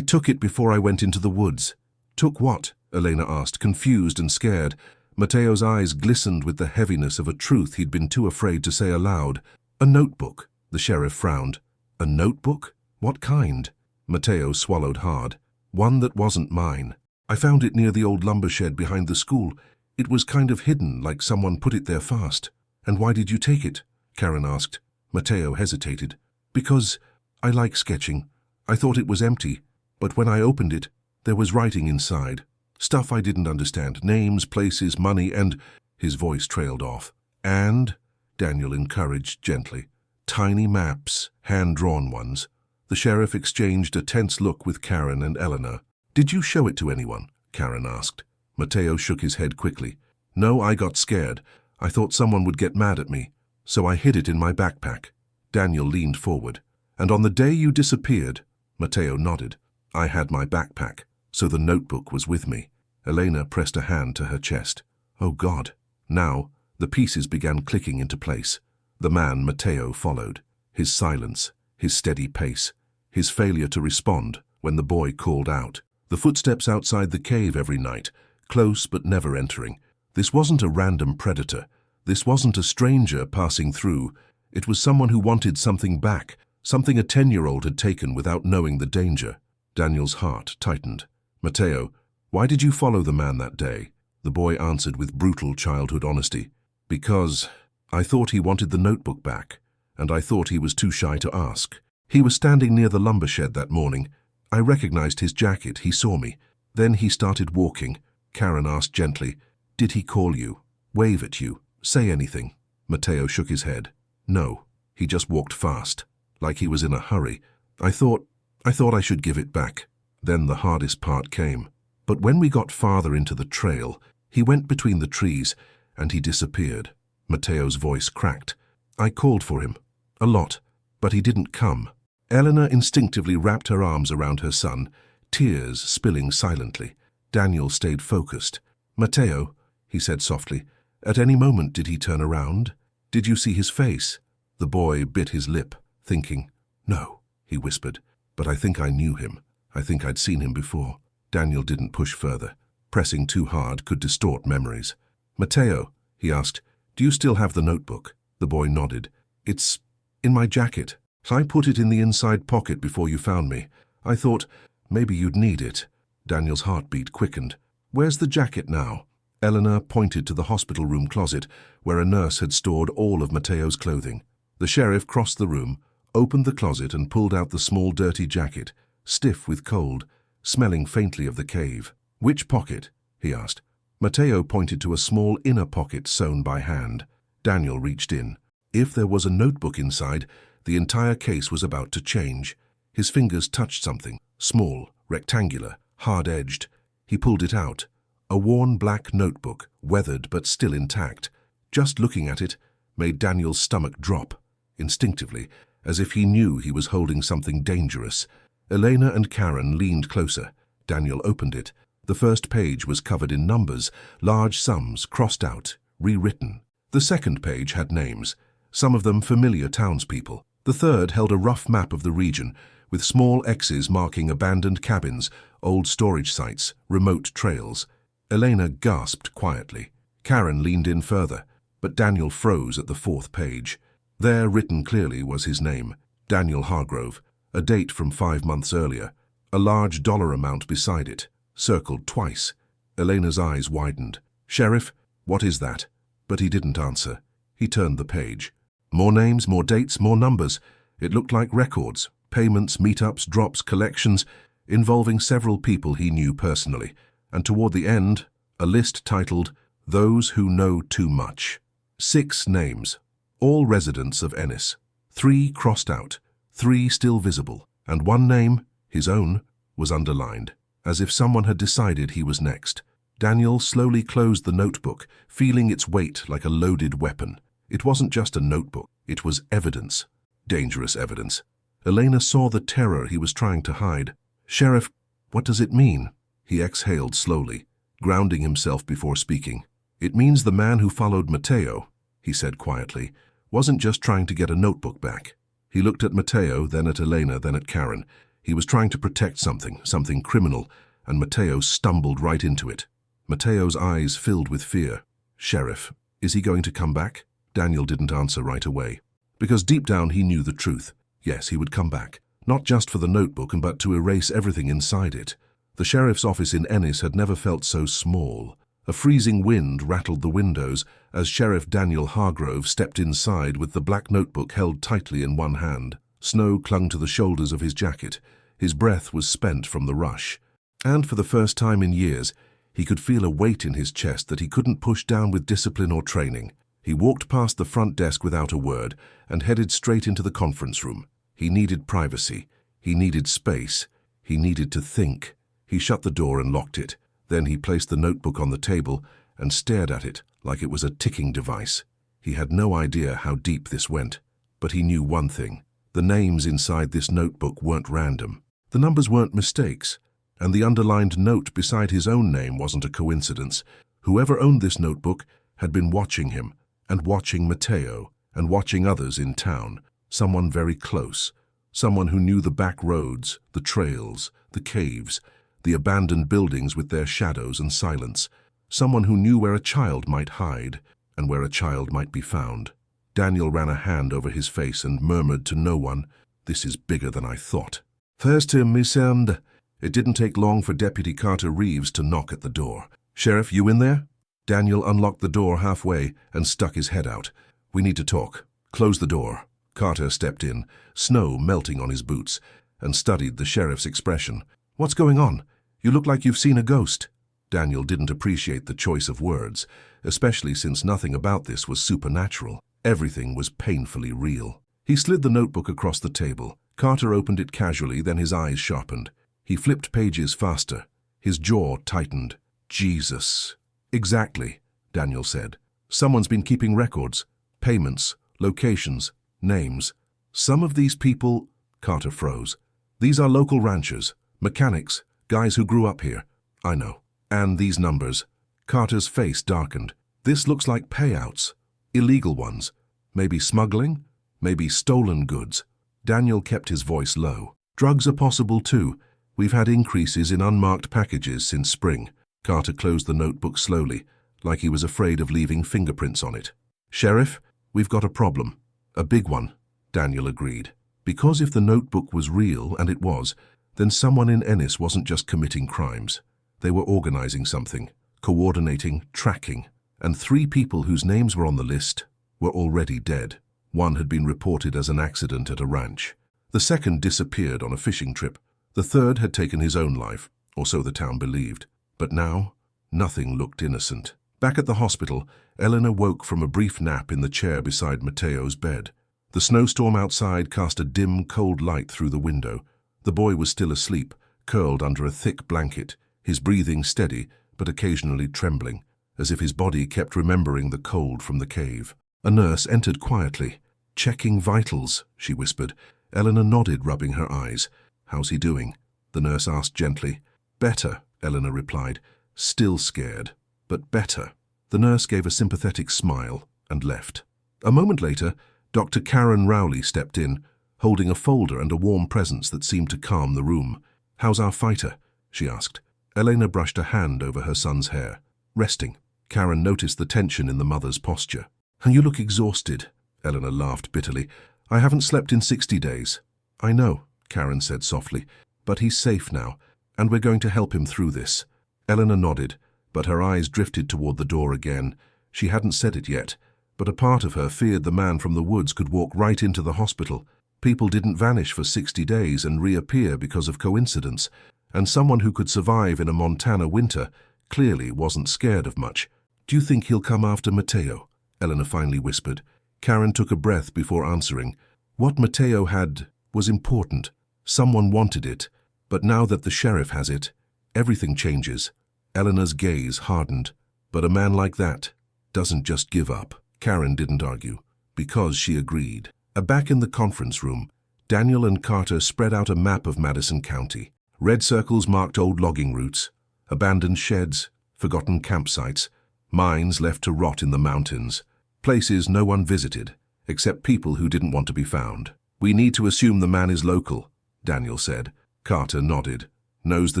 took it before I went into the woods." "Took what?" Elena asked, confused and scared. Matteo's eyes glistened with the heaviness of a truth he'd been too afraid to say aloud. "A notebook," the sheriff frowned. "A notebook? What kind?" Matteo swallowed hard. One that wasn't mine. I found it near the old lumber shed behind the school. It was kind of hidden, like someone put it there fast. And why did you take it? Karen asked. Mateo hesitated. Because I like sketching. I thought it was empty, but when I opened it, there was writing inside. Stuff I didn't understand. Names, places, money, and... His voice trailed off. And, Daniel encouraged gently, tiny maps, hand-drawn ones. The sheriff exchanged a tense look with Karen and Eleanor. Did you show it to anyone? Karen asked. Mateo shook his head quickly. No, I got scared. I thought someone would get mad at me, so I hid it in my backpack. Daniel leaned forward. And on the day you disappeared, Mateo nodded. I had my backpack, so the notebook was with me. Elena pressed a hand to her chest. Oh God. Now, the pieces began clicking into place. The man Mateo followed. His silence, his steady pace, his failure to respond when the boy called out. The footsteps outside the cave every night, close but never entering. This wasn't a random predator. This wasn't a stranger passing through. It was someone who wanted something back, something a 10-year-old had taken without knowing the danger. Daniel's heart tightened. Mateo, why did you follow the man that day? The boy answered with brutal childhood honesty. Because I thought he wanted the notebook back, and I thought he was too shy to ask. He was standing near the lumber shed that morning. I recognized his jacket. He saw me. Then he started walking. Karen asked gently, did he call you? Wave at you? Say anything? Mateo shook his head. No, he just walked fast, like he was in a hurry. I thought I should give it back. Then the hardest part came. But when we got farther into the trail, he went between the trees, and he disappeared. Mateo's voice cracked. I called for him. A lot. But he didn't come. Eleanor instinctively wrapped her arms around her son, tears spilling silently. Daniel stayed focused. Mateo, he said softly, at any moment did he turn around? Did you see his face? The boy bit his lip, thinking. No, he whispered, but I think I knew him. I think I'd seen him before. Daniel didn't push further. Pressing too hard could distort memories. Mateo, he asked, do you still have the notebook? The boy nodded. It's in my jacket. I put it in the inside pocket before you found me. I thought maybe you'd need it. Daniel's heartbeat quickened. Where's the jacket now? Eleanor pointed to the hospital room closet, where a nurse had stored all of Mateo's clothing. The sheriff crossed the room, opened the closet and pulled out the small dirty jacket, stiff with cold, smelling faintly of the cave. Which pocket? He asked. Mateo pointed to a small inner pocket sewn by hand. Daniel reached in. If there was a notebook inside, the entire case was about to change. His fingers touched something, small, rectangular, hard-edged. He pulled it out. A worn black notebook, weathered but still intact. Just looking at it made Daniel's stomach drop, instinctively, as if he knew he was holding something dangerous. Elena and Karen leaned closer. Daniel opened it. The first page was covered in numbers, large sums crossed out, rewritten. The second page had names, some of them familiar townspeople. The third held a rough map of the region, with small X's marking abandoned cabins, old storage sites, remote trails. Elena gasped quietly. Karen leaned in further, but Daniel froze at the fourth page. There, written clearly, was his name, Daniel Hargrove, a date from 5 months earlier, a large dollar amount beside it, circled twice. Elena's eyes widened. Sheriff, what is that? But he didn't answer. He turned the page. More names, more dates, more numbers. It looked like records, payments, meetups, drops, collections, involving several people he knew personally. And toward the end, a list titled, Those Who Know Too Much. 6 names, all residents of Ennis. 3 crossed out, 3 still visible, and 1 name, his own, was underlined, as if someone had decided he was next. Daniel slowly closed the notebook, feeling its weight like a loaded weapon. It wasn't just a notebook, it was evidence. Dangerous evidence. Elena saw the terror he was trying to hide. Sheriff, what does it mean? He exhaled slowly, grounding himself before speaking. It means the man who followed Mateo, he said quietly, wasn't just trying to get a notebook back. He looked at Mateo, then at Elena, then at Karen. He was trying to protect something criminal, and Mateo stumbled right into it. Mateo's eyes filled with fear. Sheriff, is he going to come back? Daniel didn't answer right away, because deep down he knew the truth. Yes, he would come back, not just for the notebook, but to erase everything inside it. The sheriff's office in Ennis had never felt so small. A freezing wind rattled the windows as Sheriff Daniel Hargrove stepped inside with the black notebook held tightly in one hand. Snow clung to the shoulders of his jacket. His breath was spent from the rush. And for the first time in years, he could feel a weight in his chest that he couldn't push down with discipline or training. He walked past the front desk without a word and headed straight into the conference room. He needed privacy. He needed space. He needed to think. He shut the door and locked it. Then he placed the notebook on the table and stared at it like it was a ticking device. He had no idea how deep this went, but he knew one thing. The names inside this notebook weren't random. The numbers weren't mistakes, and the underlined note beside his own name wasn't a coincidence. Whoever owned this notebook had been watching him, and watching Mateo, and watching others in town. Someone very close. Someone who knew the back roads, the trails, the caves, the abandoned buildings with their shadows and silence. Someone who knew where a child might hide and where a child might be found. Daniel ran a hand over his face and murmured to no one, "This is bigger than I thought." "First him, Miss End." It didn't take long for Deputy Carter Reeves to knock at the door. "Sheriff, you in there?" Daniel unlocked the door halfway and stuck his head out. "We need to talk." "Close the door." Carter stepped in, snow melting on his boots, and studied the sheriff's expression. "What's going on? You look like you've seen a ghost." Daniel didn't appreciate the choice of words, especially since nothing about this was supernatural. Everything was painfully real. He slid the notebook across the table. Carter opened it casually, then his eyes sharpened. He flipped pages faster. His jaw tightened. "Jesus." "Exactly," Daniel said. "Someone's been keeping records. Payments, locations, names. Some of these people—" Carter froze. "These are local ranchers, mechanics, guys who grew up here." "I know. And these numbers." Carter's face darkened. "This looks like payouts. Illegal ones. Maybe smuggling? Maybe stolen goods." Daniel kept his voice low. "Drugs are possible too. We've had increases in unmarked packages since spring." Carter closed the notebook slowly, like he was afraid of leaving fingerprints on it. "Sheriff, we've got a problem. A big one," Daniel agreed. Because if the notebook was real, and it was, then someone in Ennis wasn't just committing crimes. They were organizing something, coordinating, tracking, and 3 people whose names were on the list were already dead. One had been reported as an accident at a ranch. The second disappeared on a fishing trip. The third had taken his own life, or so the town believed. But now, nothing looked innocent. Back at the hospital, Eleanor woke from a brief nap in the chair beside Mateo's bed. The snowstorm outside cast a dim, cold light through the window. The boy was still asleep, curled under a thick blanket, his breathing steady but occasionally trembling, as if his body kept remembering the cold from the cave. A nurse entered quietly. "Checking vitals," she whispered. Eleanor nodded, rubbing her eyes. "How's he doing?" the nurse asked gently. "Better," Eleanor replied. "Still scared, but better." The nurse gave a sympathetic smile and left. A moment later, Dr. Karen Rowley stepped in, holding a folder and a warm presence that seemed to calm the room. "How's our fighter?" she asked. Elena brushed a hand over her son's hair. "Resting." Karen noticed the tension in the mother's posture. "You look exhausted," Eleanor laughed bitterly. "I haven't slept in 60 days. "I know," Karen said softly, "but he's safe now, and we're going to help him through this." Eleanor nodded, but her eyes drifted toward the door again. She hadn't said it yet, but a part of her feared the man from the woods could walk right into the hospital. People didn't vanish for 60 days and reappear because of coincidence, and someone who could survive in a Montana winter clearly wasn't scared of much. "Do you think he'll come after Mateo?" Eleanor finally whispered. Karen took a breath before answering. What Mateo had was important. Someone wanted it, but now that the sheriff has it, everything changes. Eleanor's gaze hardened. But a man like that doesn't just give up. Karen didn't argue, because she agreed. Back in the conference room, Daniel and Carter spread out a map of Madison County. Red circles marked old logging routes, abandoned sheds, forgotten campsites, mines left to rot in the mountains, places no one visited, except people who didn't want to be found. "We need to assume the man is local," Daniel said. Carter nodded. "Knows the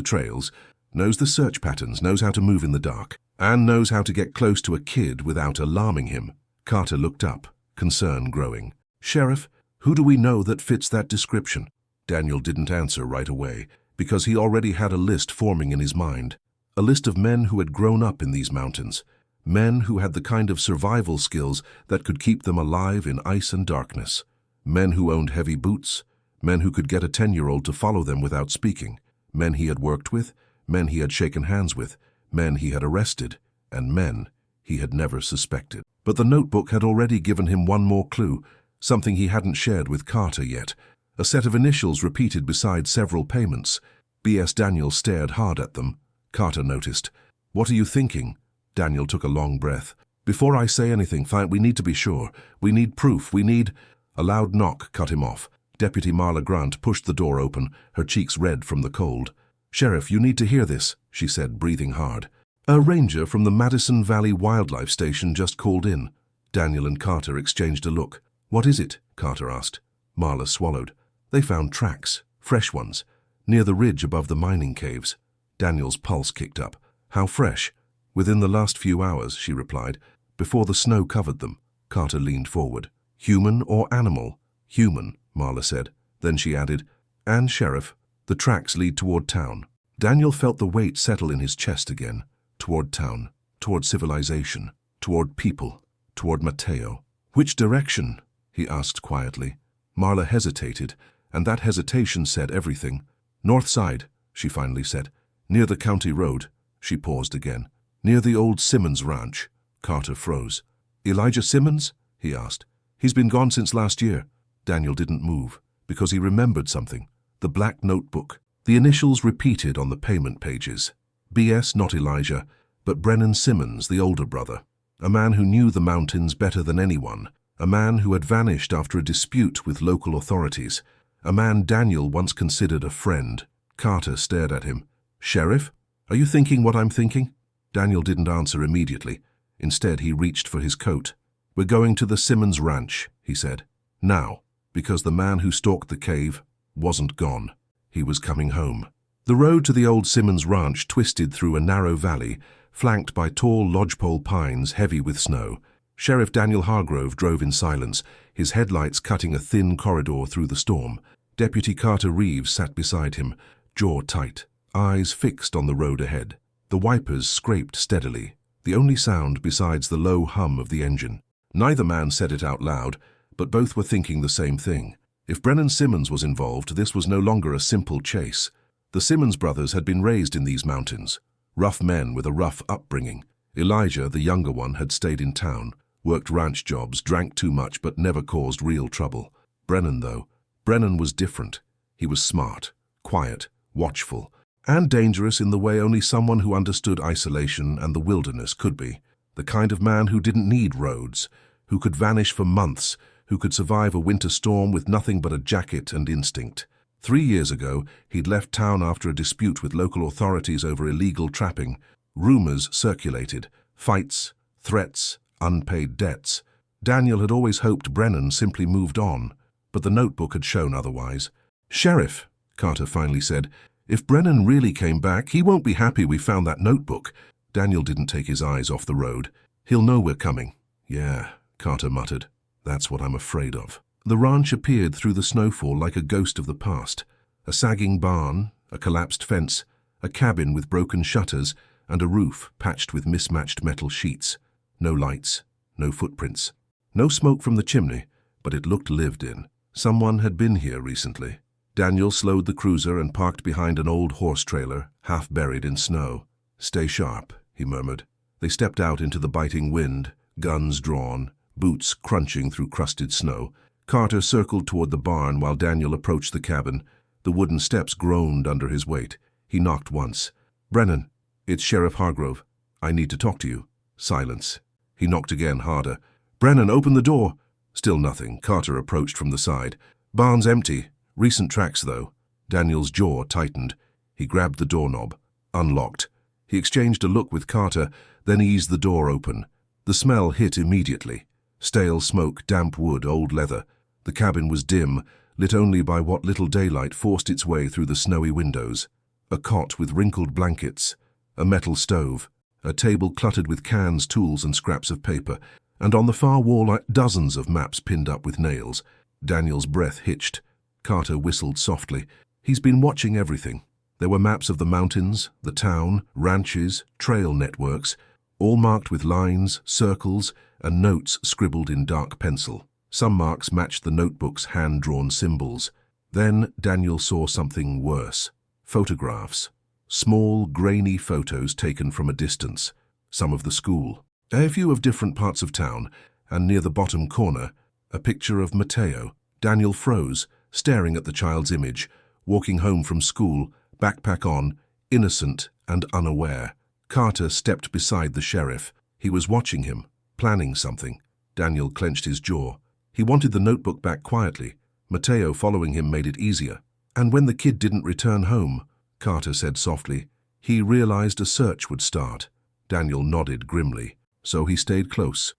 trails, knows the search patterns, knows how to move in the dark, and knows how to get close to a kid without alarming him." Carter looked up, concern growing. "Sheriff, who do we know that fits that description?" Daniel didn't answer right away. Because he already had a list forming in his mind. A list of men who had grown up in these mountains. Men who had the kind of survival skills that could keep them alive in ice and darkness. Men who owned heavy boots. Men who could get a 10-year-old to follow them without speaking. Men he had worked with. Men he had shaken hands with. Men he had arrested. And men he had never suspected. But the notebook had already given him one more clue, something he hadn't shared with Carter yet. A set of initials repeated beside several payments. B.S. Daniel stared hard at them. Carter noticed. "What are you thinking?" Daniel took a long breath. "Before I say anything, fine, we need to be sure. We need proof. We need—" A loud knock cut him off. Deputy Marla Grant pushed the door open, her cheeks red from the cold. "Sheriff, you need to hear this," she said, breathing hard. "A ranger from the Madison Valley Wildlife Station just called in." Daniel and Carter exchanged a look. "What is it?" Carter asked. Marla swallowed. "They found tracks, fresh ones, near the ridge above the mining caves." Daniel's pulse kicked up. "How fresh?" "Within the last few hours," she replied, "before the snow covered them." Carter leaned forward. "Human or animal?" "Human," Marla said. Then she added, "And, Sheriff, the tracks lead toward town." Daniel felt the weight settle in his chest again. Toward town, toward civilization, toward people, toward Mateo. "Which direction?" he asked quietly. Marla hesitated, and that hesitation said everything. "North side," she finally said. "Near the county road." She paused again. "Near the old Simmons ranch." Carter froze. "Elijah Simmons?" he asked. "He's been gone since last year." Daniel didn't move, because he remembered something. The black notebook. The initials repeated on the payment pages. B.S. not Elijah, but Brennan Simmons, the older brother. A man who knew the mountains better than anyone. A man who had vanished after a dispute with local authorities. A man Daniel once considered a friend. Carter stared at him. "Sheriff, are you thinking what I'm thinking?" Daniel didn't answer immediately. Instead, he reached for his coat. "We're going to the Simmons Ranch," he said. "Now, because the man who stalked the cave wasn't gone. He was coming home." The road to the old Simmons Ranch twisted through a narrow valley, flanked by tall lodgepole pines heavy with snow. Sheriff Daniel Hargrove drove in silence, his headlights cutting a thin corridor through the storm. Deputy Carter Reeves sat beside him, jaw tight, eyes fixed on the road ahead. The wipers scraped steadily, the only sound besides the low hum of the engine. Neither man said it out loud, but both were thinking the same thing. If Brennan Simmons was involved, this was no longer a simple chase. The Simmons brothers had been raised in these mountains, rough men with a rough upbringing. Elijah, the younger one, had stayed in town, worked ranch jobs, drank too much but never caused real trouble. Brennan, though, Brennan was different. He was smart, quiet, watchful, and dangerous in the way only someone who understood isolation and the wilderness could be. The kind of man who didn't need roads, who could vanish for months, who could survive a winter storm with nothing but a jacket and instinct. 3 years ago, he'd left town after a dispute with local authorities over illegal trapping. Rumors circulated, fights, threats, unpaid debts. Daniel had always hoped Brennan simply moved on, but the notebook had shown otherwise. "Sheriff," Carter finally said, "if Brennan really came back, he won't be happy we found that notebook." Daniel didn't take his eyes off the road. "He'll know we're coming." "Yeah," Carter muttered. "That's what I'm afraid of." The ranch appeared through the snowfall like a ghost of the past. A sagging barn, a collapsed fence, a cabin with broken shutters, and a roof patched with mismatched metal sheets. No lights, no footprints. No smoke from the chimney, but it looked lived in. Someone had been here recently. Daniel slowed the cruiser and parked behind an old horse trailer, half buried in snow. "Stay sharp," he murmured. They stepped out into the biting wind, guns drawn, boots crunching through crusted snow. Carter circled toward the barn while Daniel approached the cabin. The wooden steps groaned under his weight. He knocked once. "Brennan, it's Sheriff Hargrove. I need to talk to you." Silence. He knocked again, harder. "Brennan, open the door." Still nothing. Carter approached from the side. "Barn's empty. Recent tracks, though." Daniel's jaw tightened. He grabbed the doorknob. Unlocked. He exchanged a look with Carter, then eased the door open. The smell hit immediately. Stale smoke, damp wood, old leather. The cabin was dim, lit only by what little daylight forced its way through the snowy windows. A cot with wrinkled blankets, a metal stove, a table cluttered with cans, tools, and scraps of paper, and on the far wall dozens of maps pinned up with nails. Daniel's breath hitched. Carter whistled softly. "He's been watching everything. There were maps of the mountains, the town, ranches, trail networks, all marked with lines, circles, and notes scribbled in dark pencil. Some marks matched the notebook's hand-drawn symbols. Then Daniel saw something worse. Photographs. Small, grainy photos taken from a distance. Some of the school. A few of different parts of town, and near the bottom corner, a picture of Mateo. Daniel froze, staring at the child's image, walking home from school, backpack on, innocent and unaware. Carter stepped beside the sheriff. He was watching him, planning something. Daniel clenched his jaw. He wanted the notebook back quietly. Mateo following him made it easier. And when the kid didn't return home, Carter said softly, he realized a search would start. Daniel nodded grimly. So he stayed close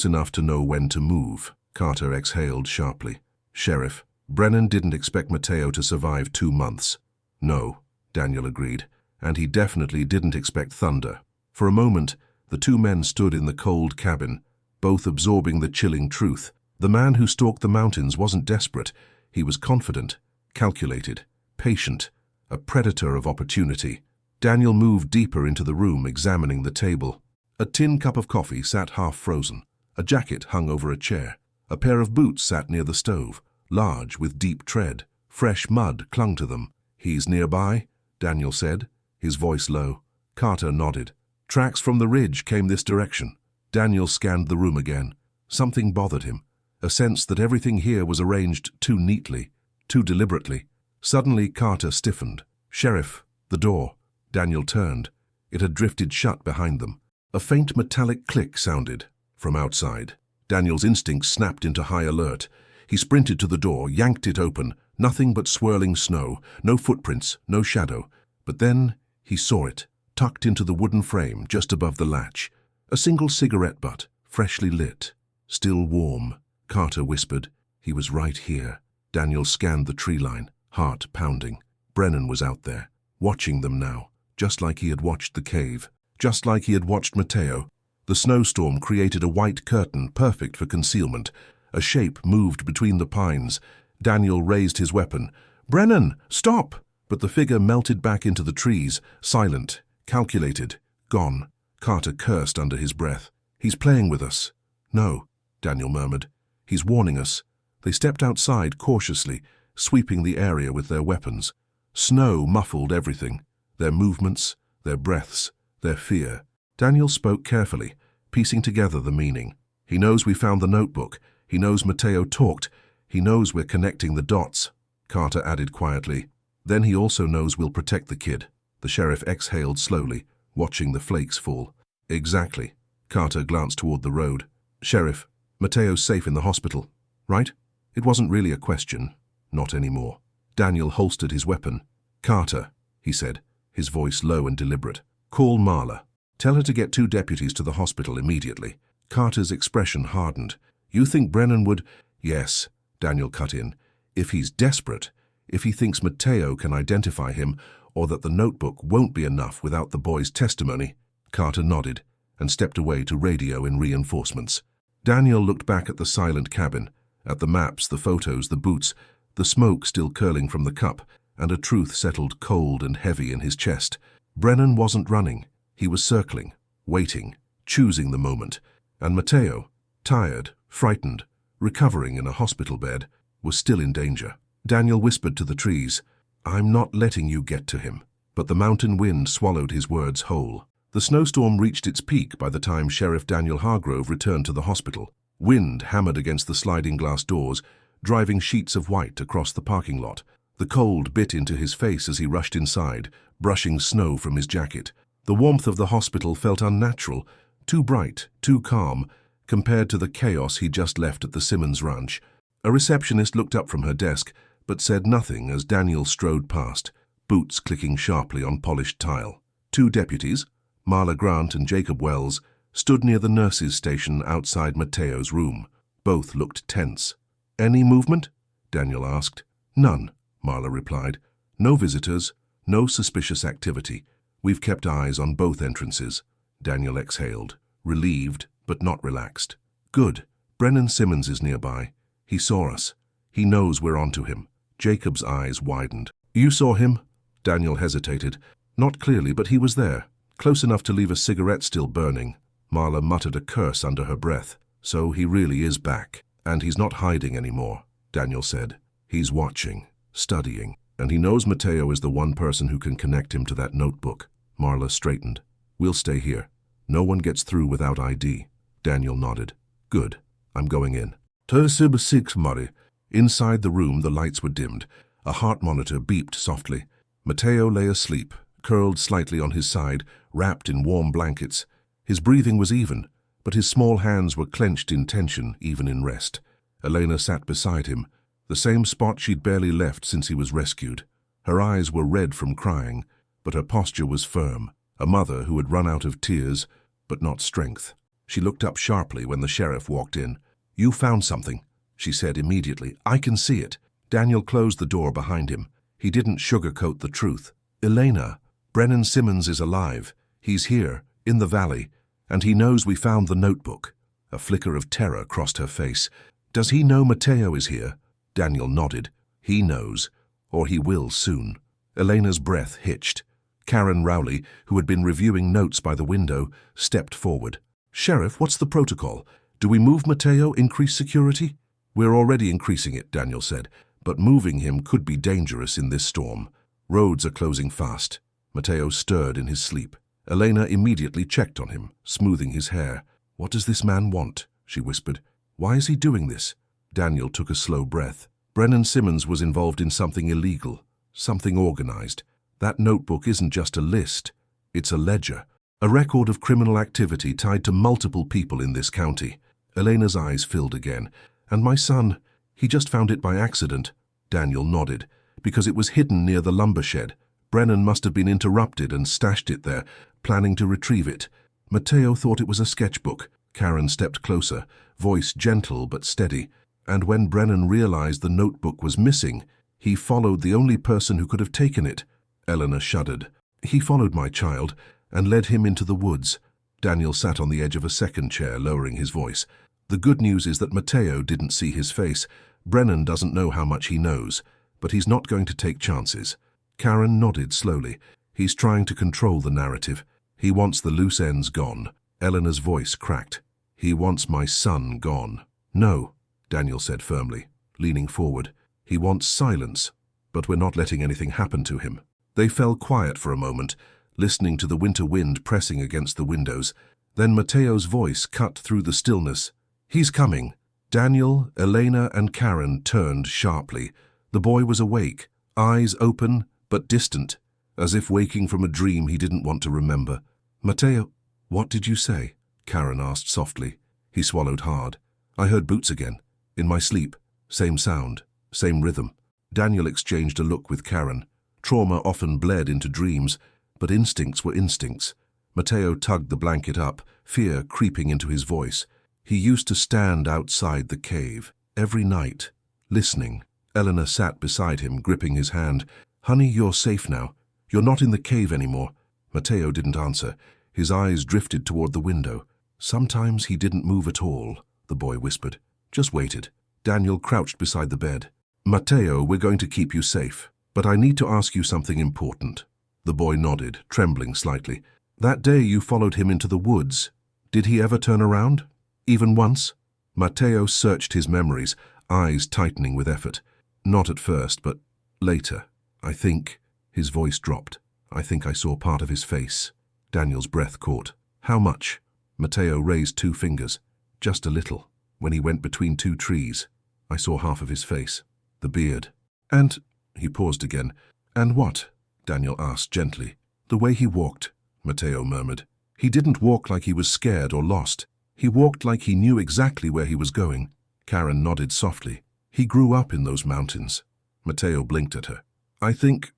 enough to know when to move. Carter exhaled sharply. Sheriff, Brennan didn't expect Mateo to survive 2 months. No, Daniel agreed, and he definitely didn't expect thunder. For a moment, the two men stood in the cold cabin, both absorbing the chilling truth. The man who stalked the mountains wasn't desperate. He was confident, calculated, patient, a predator of opportunity. Daniel moved deeper into the room, examining the table. A tin cup of coffee sat half frozen. A jacket hung over a chair. A pair of boots sat near the stove, large with deep tread. Fresh mud clung to them. He's nearby, Daniel said, his voice low. Carter nodded. Tracks from the ridge came this direction. Daniel scanned the room again. Something bothered him. A sense that everything here was arranged too neatly, too deliberately. Suddenly Carter stiffened. Sheriff, the door. Daniel turned. It had drifted shut behind them. A faint metallic click sounded from outside. Daniel's instincts snapped into high alert. He sprinted to the door, yanked it open. Nothing but swirling snow, no footprints, no shadow. But then he saw it, tucked into the wooden frame just above the latch. A single cigarette butt, freshly lit, still warm. Carter whispered. He was right here. Daniel scanned the tree line, heart pounding. Brennan was out there, watching them now, just like he had watched the cave, just like he had watched Mateo. The snowstorm created a white curtain perfect for concealment. A shape moved between the pines. Daniel raised his weapon. Brennan, stop! But the figure melted back into the trees, silent, calculated, gone. Carter cursed under his breath. He's playing with us. No, Daniel murmured. He's warning us. They stepped outside cautiously, sweeping the area with their weapons. Snow muffled everything, their movements, their breaths, their fear. Daniel spoke carefully, piecing together the meaning. He knows we found the notebook. He knows Mateo talked. He knows we're connecting the dots. Carter added quietly. Then he also knows we'll protect the kid. The sheriff exhaled slowly, watching the flakes fall. Exactly. Carter glanced toward the road. Sheriff, Mateo's safe in the hospital, right? It wasn't really a question. Not anymore. Daniel holstered his weapon. Carter, he said, his voice low and deliberate. Call Marla. Tell her to get 2 deputies to the hospital immediately. Carter's expression hardened. You think Brennan would... Yes, Daniel cut in. If he's desperate, if he thinks Mateo can identify him, or that the notebook won't be enough without the boy's testimony. Carter nodded and stepped away to radio in reinforcements. Daniel looked back at the silent cabin, at the maps, the photos, the boots, the smoke still curling from the cup, and a truth settled cold and heavy in his chest. Brennan wasn't running. He was circling, waiting, choosing the moment. And Mateo, tired, frightened, recovering in a hospital bed, was still in danger. Daniel whispered to the trees, I'm not letting you get to him. But the mountain wind swallowed his words whole. The snowstorm reached its peak by the time Sheriff Daniel Hargrove returned to the hospital. Wind hammered against the sliding glass doors, driving sheets of white across the parking lot. The cold bit into his face as he rushed inside, brushing snow from his jacket. The warmth of the hospital felt unnatural, too bright, too calm, compared to the chaos he just left at the Simmons Ranch. A receptionist looked up from her desk, but said nothing as Daniel strode past, boots clicking sharply on polished tile. 2 deputies, Marla Grant and Jacob Wells, stood near the nurse's station outside Mateo's room. Both looked tense. Any movement? Daniel asked. None, Marla replied. No visitors, no suspicious activity. We've kept eyes on both entrances. Daniel exhaled, relieved but not relaxed. Good. Brennan Simmons is nearby. He saw us. He knows we're onto him. Jacob's eyes widened. You saw him? Daniel hesitated. Not clearly, but he was there, close enough to leave a cigarette still burning. Marla muttered a curse under her breath. So he really is back. And he's not hiding anymore, Daniel said. He's watching, studying, and he knows Matteo is the one person who can connect him to that notebook. Marla straightened. We'll stay here. No one gets through without ID. Daniel nodded. Good. I'm going in. Tersib 6, Murray. Inside the room, the lights were dimmed. A heart monitor beeped softly. Matteo lay asleep, curled slightly on his side, wrapped in warm blankets. His breathing was even, but his small hands were clenched in tension, even in rest. Elena sat beside him, the same spot she'd barely left since he was rescued. Her eyes were red from crying, but her posture was firm, a mother who had run out of tears, but not strength. She looked up sharply when the sheriff walked in. You found something, she said immediately. I can see it. Daniel closed the door behind him. He didn't sugarcoat the truth. Elena, Brennan Simmons is alive. He's here, in the valley, and he knows we found the notebook. A flicker of terror crossed her face. Does he know Matteo is here? Daniel nodded. He knows, or he will soon. Elena's breath hitched. Karen Rowley, who had been reviewing notes by the window, stepped forward. Sheriff, what's the protocol? Do we move Matteo, increase security? We're already increasing it, Daniel said, but moving him could be dangerous in this storm. Roads are closing fast. Matteo stirred in his sleep. Elena immediately checked on him, smoothing his hair. What does this man want? She whispered. Why is he doing this? Daniel took a slow breath. Brennan Simmons was involved in something illegal, something organized. That notebook isn't just a list. It's a ledger, a record of criminal activity tied to multiple people in this county. Elena's eyes filled again. And my son, he just found it by accident. Daniel nodded. Because it was hidden near the lumber shed. Brennan must have been interrupted and stashed it there, planning to retrieve it. Matteo thought it was a sketchbook. Karen stepped closer, voice gentle but steady. And when Brennan realized the notebook was missing, he followed the only person who could have taken it. Eleanor shuddered. He followed my child and led him into the woods. Daniel sat on the edge of a second chair, lowering his voice. The good news is that Matteo didn't see his face. Brennan doesn't know how much he knows, but he's not going to take chances. Karen nodded slowly. He's trying to control the narrative. He wants the loose ends gone. Eleanor's voice cracked. He wants my son gone. No, Daniel said firmly, leaning forward. He wants silence, but we're not letting anything happen to him. They fell quiet for a moment, listening to the winter wind pressing against the windows. Then Matteo's voice cut through the stillness. He's coming. Daniel, Elena, and Karen turned sharply. The boy was awake, eyes open but distant, as if waking from a dream he didn't want to remember. Matteo, what did you say? Karen asked softly. He swallowed hard. I heard boots again. In my sleep. Same sound. Same rhythm. Daniel exchanged a look with Karen. Trauma often bled into dreams, but instincts were instincts. Matteo tugged the blanket up, fear creeping into his voice. He used to stand outside the cave, every night, listening. Eleanor sat beside him, gripping his hand. Honey, you're safe now. You're not in the cave anymore. Matteo didn't answer. His eyes drifted toward the window. Sometimes he didn't move at all, the boy whispered. Just waited. Daniel crouched beside the bed. Matteo, we're going to keep you safe, but I need to ask you something important. The boy nodded, trembling slightly. That day you followed him into the woods. Did he ever turn around? Even once? Matteo searched his memories, eyes tightening with effort. Not at first, but later. I think, his voice dropped. I think I saw part of his face. Daniel's breath caught. How much? Matteo raised 2 fingers. Just a little. When he went between 2 trees, I saw half of his face. The beard. And, he paused again. And what? Daniel asked gently. The way he walked, Matteo murmured. He didn't walk like he was scared or lost. He walked like he knew exactly where he was going. Karen nodded softly. He grew up in those mountains. Matteo blinked at her. I think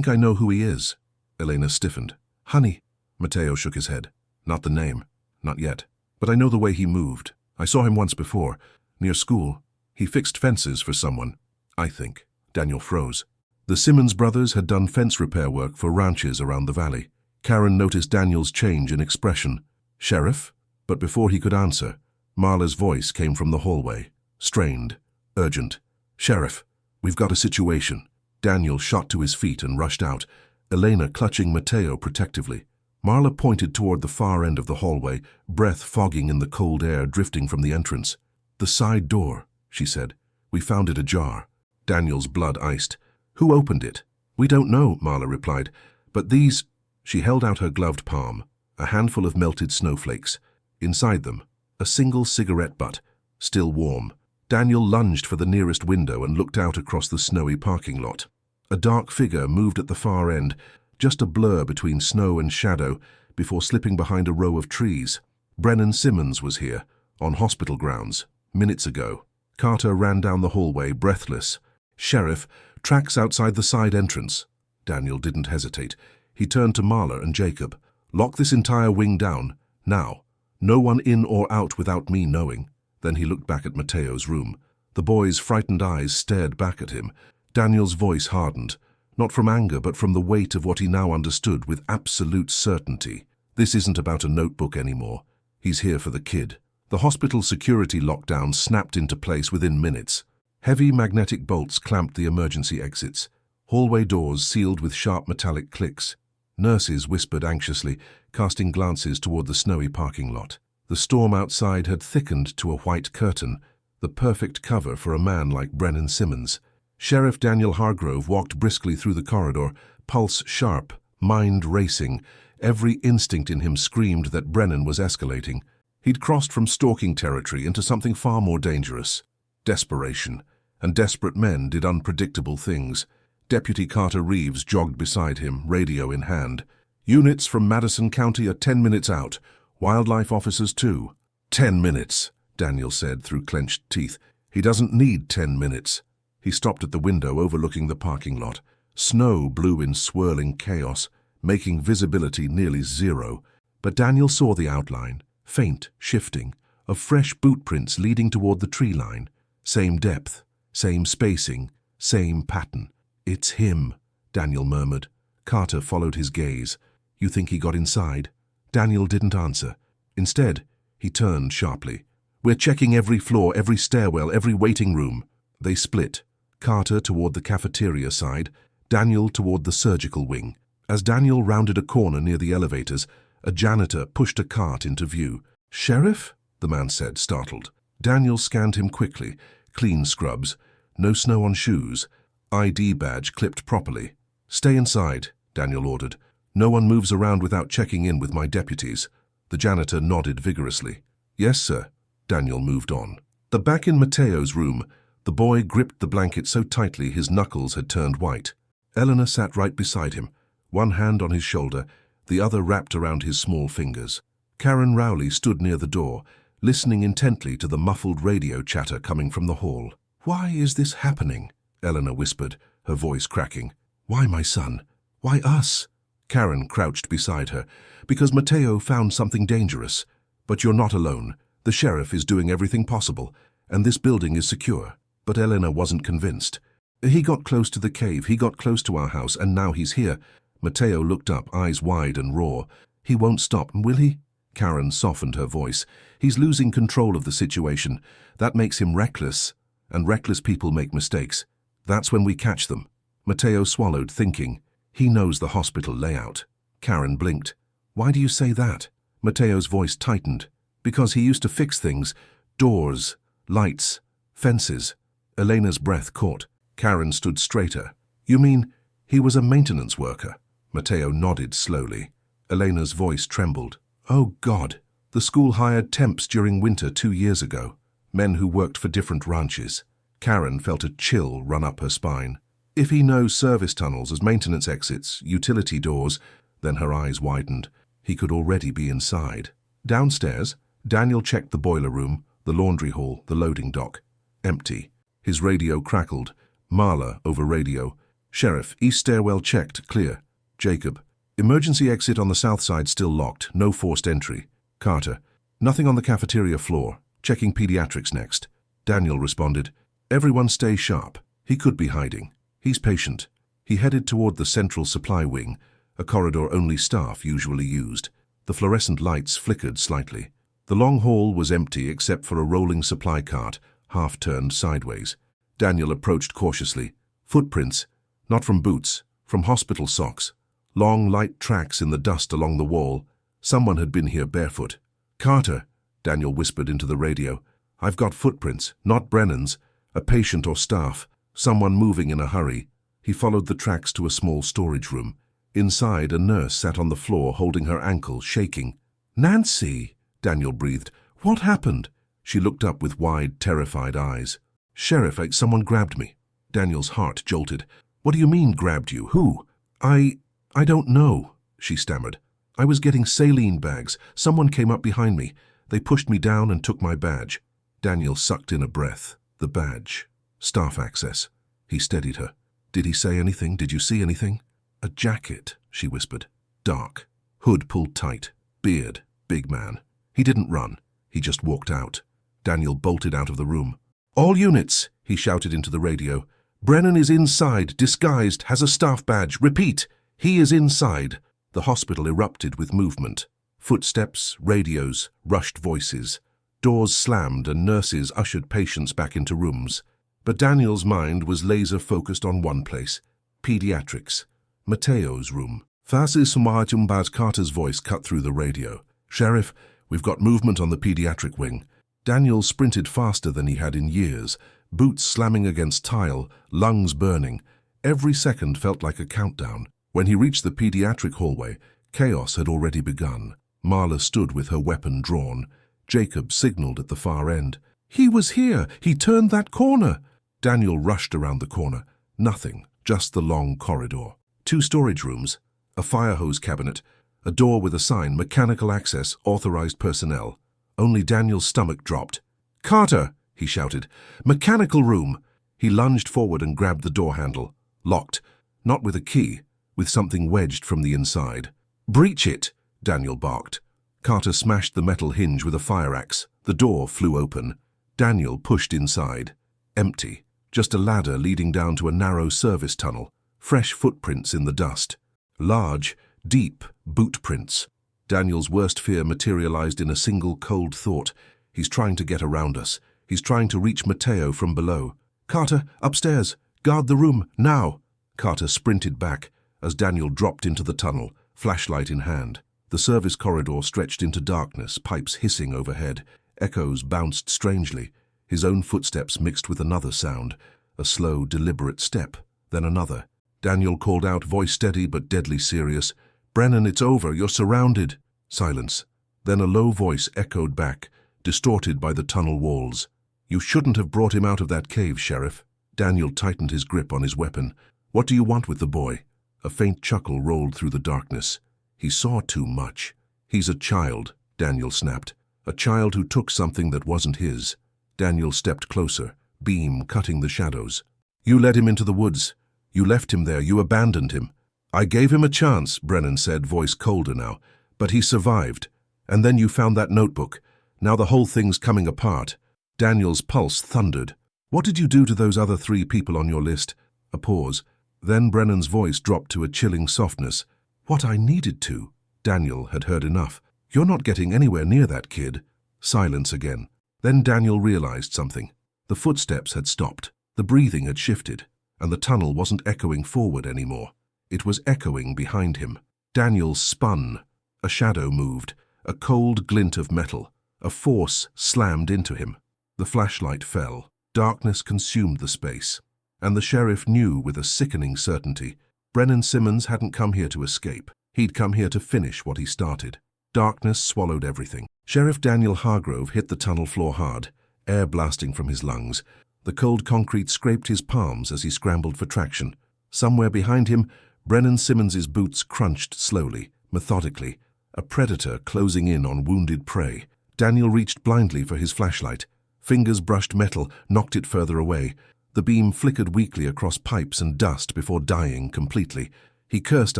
I know who he is. Elena stiffened. Honey. Matteo shook his head. Not the name. Not yet. But I know the way he moved. I saw him once before, near school. He fixed fences for someone, I think. Daniel froze. The Simmons brothers had done fence repair work for ranches around the valley. Karen noticed Daniel's change in expression. Sheriff? But before he could answer, Marla's voice came from the hallway, strained, urgent. Sheriff, we've got a situation. Daniel shot to his feet and rushed out, Elena clutching Mateo protectively. Marla pointed toward the far end of the hallway, breath fogging in the cold air drifting from the entrance. "The side door," she said. "We found it ajar." Daniel's blood iced. "Who opened it?" "We don't know," Marla replied. "But these—" She held out her gloved palm, a handful of melted snowflakes. Inside them, a single cigarette butt, still warm. Daniel lunged for the nearest window and looked out across the snowy parking lot. A dark figure moved at the far end, just a blur between snow and shadow, before slipping behind a row of trees. Brennan Simmons was here, on hospital grounds, minutes ago. Carter ran down the hallway, breathless. "Sheriff, tracks outside the side entrance." Daniel didn't hesitate. He turned to Marla and Jacob. "Lock this entire wing down, now. No one in or out without me knowing." Then he looked back at Mateo's room. The boy's frightened eyes stared back at him. Daniel's voice hardened, not from anger but from the weight of what he now understood with absolute certainty. This isn't about a notebook anymore. He's here for the kid. The hospital security lockdown snapped into place within minutes. Heavy magnetic bolts clamped the emergency exits. Hallway doors sealed with sharp metallic clicks. Nurses whispered anxiously, casting glances toward the snowy parking lot. The storm outside had thickened to a white curtain, the perfect cover for a man like Brennan Simmons. Sheriff Daniel Hargrove walked briskly through the corridor, pulse sharp, mind racing. Every instinct in him screamed that Brennan was escalating. He'd crossed from stalking territory into something far more dangerous. Desperation. And desperate men did unpredictable things. Deputy Carter Reeves jogged beside him, radio in hand. "Units from Madison County are 10 minutes out. Wildlife officers too." 10 minutes, Daniel said through clenched teeth. He doesn't need 10 minutes. He stopped at the window overlooking the parking lot. Snow blew in swirling chaos, making visibility nearly zero. But Daniel saw the outline, faint, shifting, of fresh boot prints leading toward the tree line. Same depth, same spacing, same pattern. "It's him," Daniel murmured. Carter followed his gaze. "You think he got inside?" Daniel didn't answer. Instead, he turned sharply. "We're checking every floor, every stairwell, every waiting room." They split. Carter toward the cafeteria side, Daniel toward the surgical wing. As Daniel rounded a corner near the elevators, a janitor pushed a cart into view. "Sheriff?" the man said, startled. Daniel scanned him quickly. Clean scrubs, no snow on shoes, ID badge clipped properly. "Stay inside," Daniel ordered. "No one moves around without checking in with my deputies." The janitor nodded vigorously. "Yes, sir." Daniel moved on. Back in Mateo's room, the boy gripped the blanket so tightly his knuckles had turned white. Eleanor sat right beside him, one hand on his shoulder, the other wrapped around his small fingers. Karen Rowley stood near the door, listening intently to the muffled radio chatter coming from the hall. "Why is this happening?" Eleanor whispered, her voice cracking. "Why, my son? Why us?" Karen crouched beside her. "Because Mateo found something dangerous. But you're not alone. The sheriff is doing everything possible, and this building is secure." But Eleanor wasn't convinced. "He got close to the cave, he got close to our house, and now he's here." Mateo looked up, eyes wide and raw. "He won't stop, will he?" Karen softened her voice. "He's losing control of the situation. That makes him reckless, and reckless people make mistakes. That's when we catch them." Mateo swallowed, thinking. He knows the hospital layout. Karen blinked. "Why do you say that?" Mateo's voice tightened. "Because he used to fix things. Doors, lights, fences." Elena's breath caught. Karen stood straighter. "You mean he was a maintenance worker?" Mateo nodded slowly. Elena's voice trembled. "Oh, God. The school hired temps during winter 2 years ago. Men who worked for different ranches." Karen felt a chill run up her spine. "If he knows service tunnels as maintenance exits, utility doors," then her eyes widened. He could already be inside. Downstairs, Daniel checked the boiler room, the laundry hall, the loading dock. Empty. His radio crackled. Marla over radio. "Sheriff, east stairwell checked, clear." Jacob, "Emergency exit on the south side still locked, no forced entry." Carter, "Nothing on the cafeteria floor. Checking pediatrics next." Daniel responded, "Everyone stay sharp. He could be hiding. He's patient." He headed toward the central supply wing, a corridor only staff usually used. The fluorescent lights flickered slightly. The long hall was empty except for a rolling supply cart, half-turned sideways. Daniel approached cautiously. Footprints. Not from boots, from hospital socks. Long, light tracks in the dust along the wall. Someone had been here barefoot. "Carter," Daniel whispered into the radio. "I've got footprints, not Brennan's. A patient or staff. Someone moving in a hurry." He followed the tracks to a small storage room. Inside, a nurse sat on the floor holding her ankle, shaking. "Nancy," Daniel breathed. "What happened?" She looked up with wide, terrified eyes. "Sheriff, someone grabbed me." Daniel's heart jolted. "What do you mean, grabbed you? Who?" I don't know," she stammered. "I was getting saline bags. Someone came up behind me. They pushed me down and took my badge." Daniel sucked in a breath. The badge. Staff access. He steadied her. "Did he say anything? Did you see anything?" "A jacket," she whispered. "Dark. Hood pulled tight. Beard. Big man. He didn't run. He just walked out." Daniel bolted out of the room. "All units," he shouted into the radio. "Brennan is inside, disguised, has a staff badge. Repeat, he is inside." The hospital erupted with movement. Footsteps, radios, rushed voices. Doors slammed and nurses ushered patients back into rooms. But Daniel's mind was laser-focused on one place. Pediatrics. Mateo's room. Fasis Sumajumbaz Carter's voice cut through the radio. "Sheriff, we've got movement on the pediatric wing." Daniel sprinted faster than he had in years, boots slamming against tile, lungs burning. Every second felt like a countdown. When he reached the pediatric hallway, chaos had already begun. Marla stood with her weapon drawn. Jacob signaled at the far end. "He was here! He turned that corner!" Daniel rushed around the corner. Nothing, just the long corridor. 2 storage rooms, a fire hose cabinet, a door with a sign, "Mechanical access, authorized personnel." Only Daniel's stomach dropped. "Carter!" he shouted. "Mechanical room!" He lunged forward and grabbed the door handle. Locked. Not with a key, with something wedged from the inside. "Breach it!" Daniel barked. Carter smashed the metal hinge with a fire axe. The door flew open. Daniel pushed inside. Empty. Just a ladder leading down to a narrow service tunnel. Fresh footprints in the dust. Large, deep boot prints. Daniel's worst fear materialized in a single cold thought. He's trying to get around us. He's trying to reach Mateo from below. "Carter, upstairs! Guard the room, now!" Carter sprinted back as Daniel dropped into the tunnel, flashlight in hand. The service corridor stretched into darkness, pipes hissing overhead. Echoes bounced strangely. His own footsteps mixed with another sound. A slow, deliberate step, then another. Daniel called out, voice steady but deadly serious. "Brennan, it's over. You're surrounded." Silence. Then a low voice echoed back, distorted by the tunnel walls. "You shouldn't have brought him out of that cave, Sheriff." Daniel tightened his grip on his weapon. "What do you want with the boy?" A faint chuckle rolled through the darkness. He saw too much. "He's a child," Daniel snapped. "A child who took something that wasn't his." Daniel stepped closer, beam cutting the shadows. "You led him into the woods. You left him there. You abandoned him." "I gave him a chance," Brennan said, voice colder now. "But he survived. And then you found that notebook. Now the whole thing's coming apart." Daniel's pulse thundered. "What did you do to those other 3 people on your list?" A pause. Then Brennan's voice dropped to a chilling softness. "What I needed to." Daniel had heard enough. "You're not getting anywhere near that kid." Silence again. Then Daniel realized something. The footsteps had stopped. The breathing had shifted. And the tunnel wasn't echoing forward anymore. It was echoing behind him. Daniel spun. A shadow moved. A cold glint of metal. A force slammed into him. The flashlight fell. Darkness consumed the space. And the sheriff knew with a sickening certainty. Brennan Simmons hadn't come here to escape. He'd come here to finish what he started. Darkness swallowed everything. Sheriff Daniel Hargrove hit the tunnel floor hard, air blasting from his lungs. The cold concrete scraped his palms as he scrambled for traction. Somewhere behind him, Brennan Simmons's boots crunched slowly, methodically, a predator closing in on wounded prey. Daniel reached blindly for his flashlight. Fingers brushed metal, knocked it further away. The beam flickered weakly across pipes and dust before dying completely. He cursed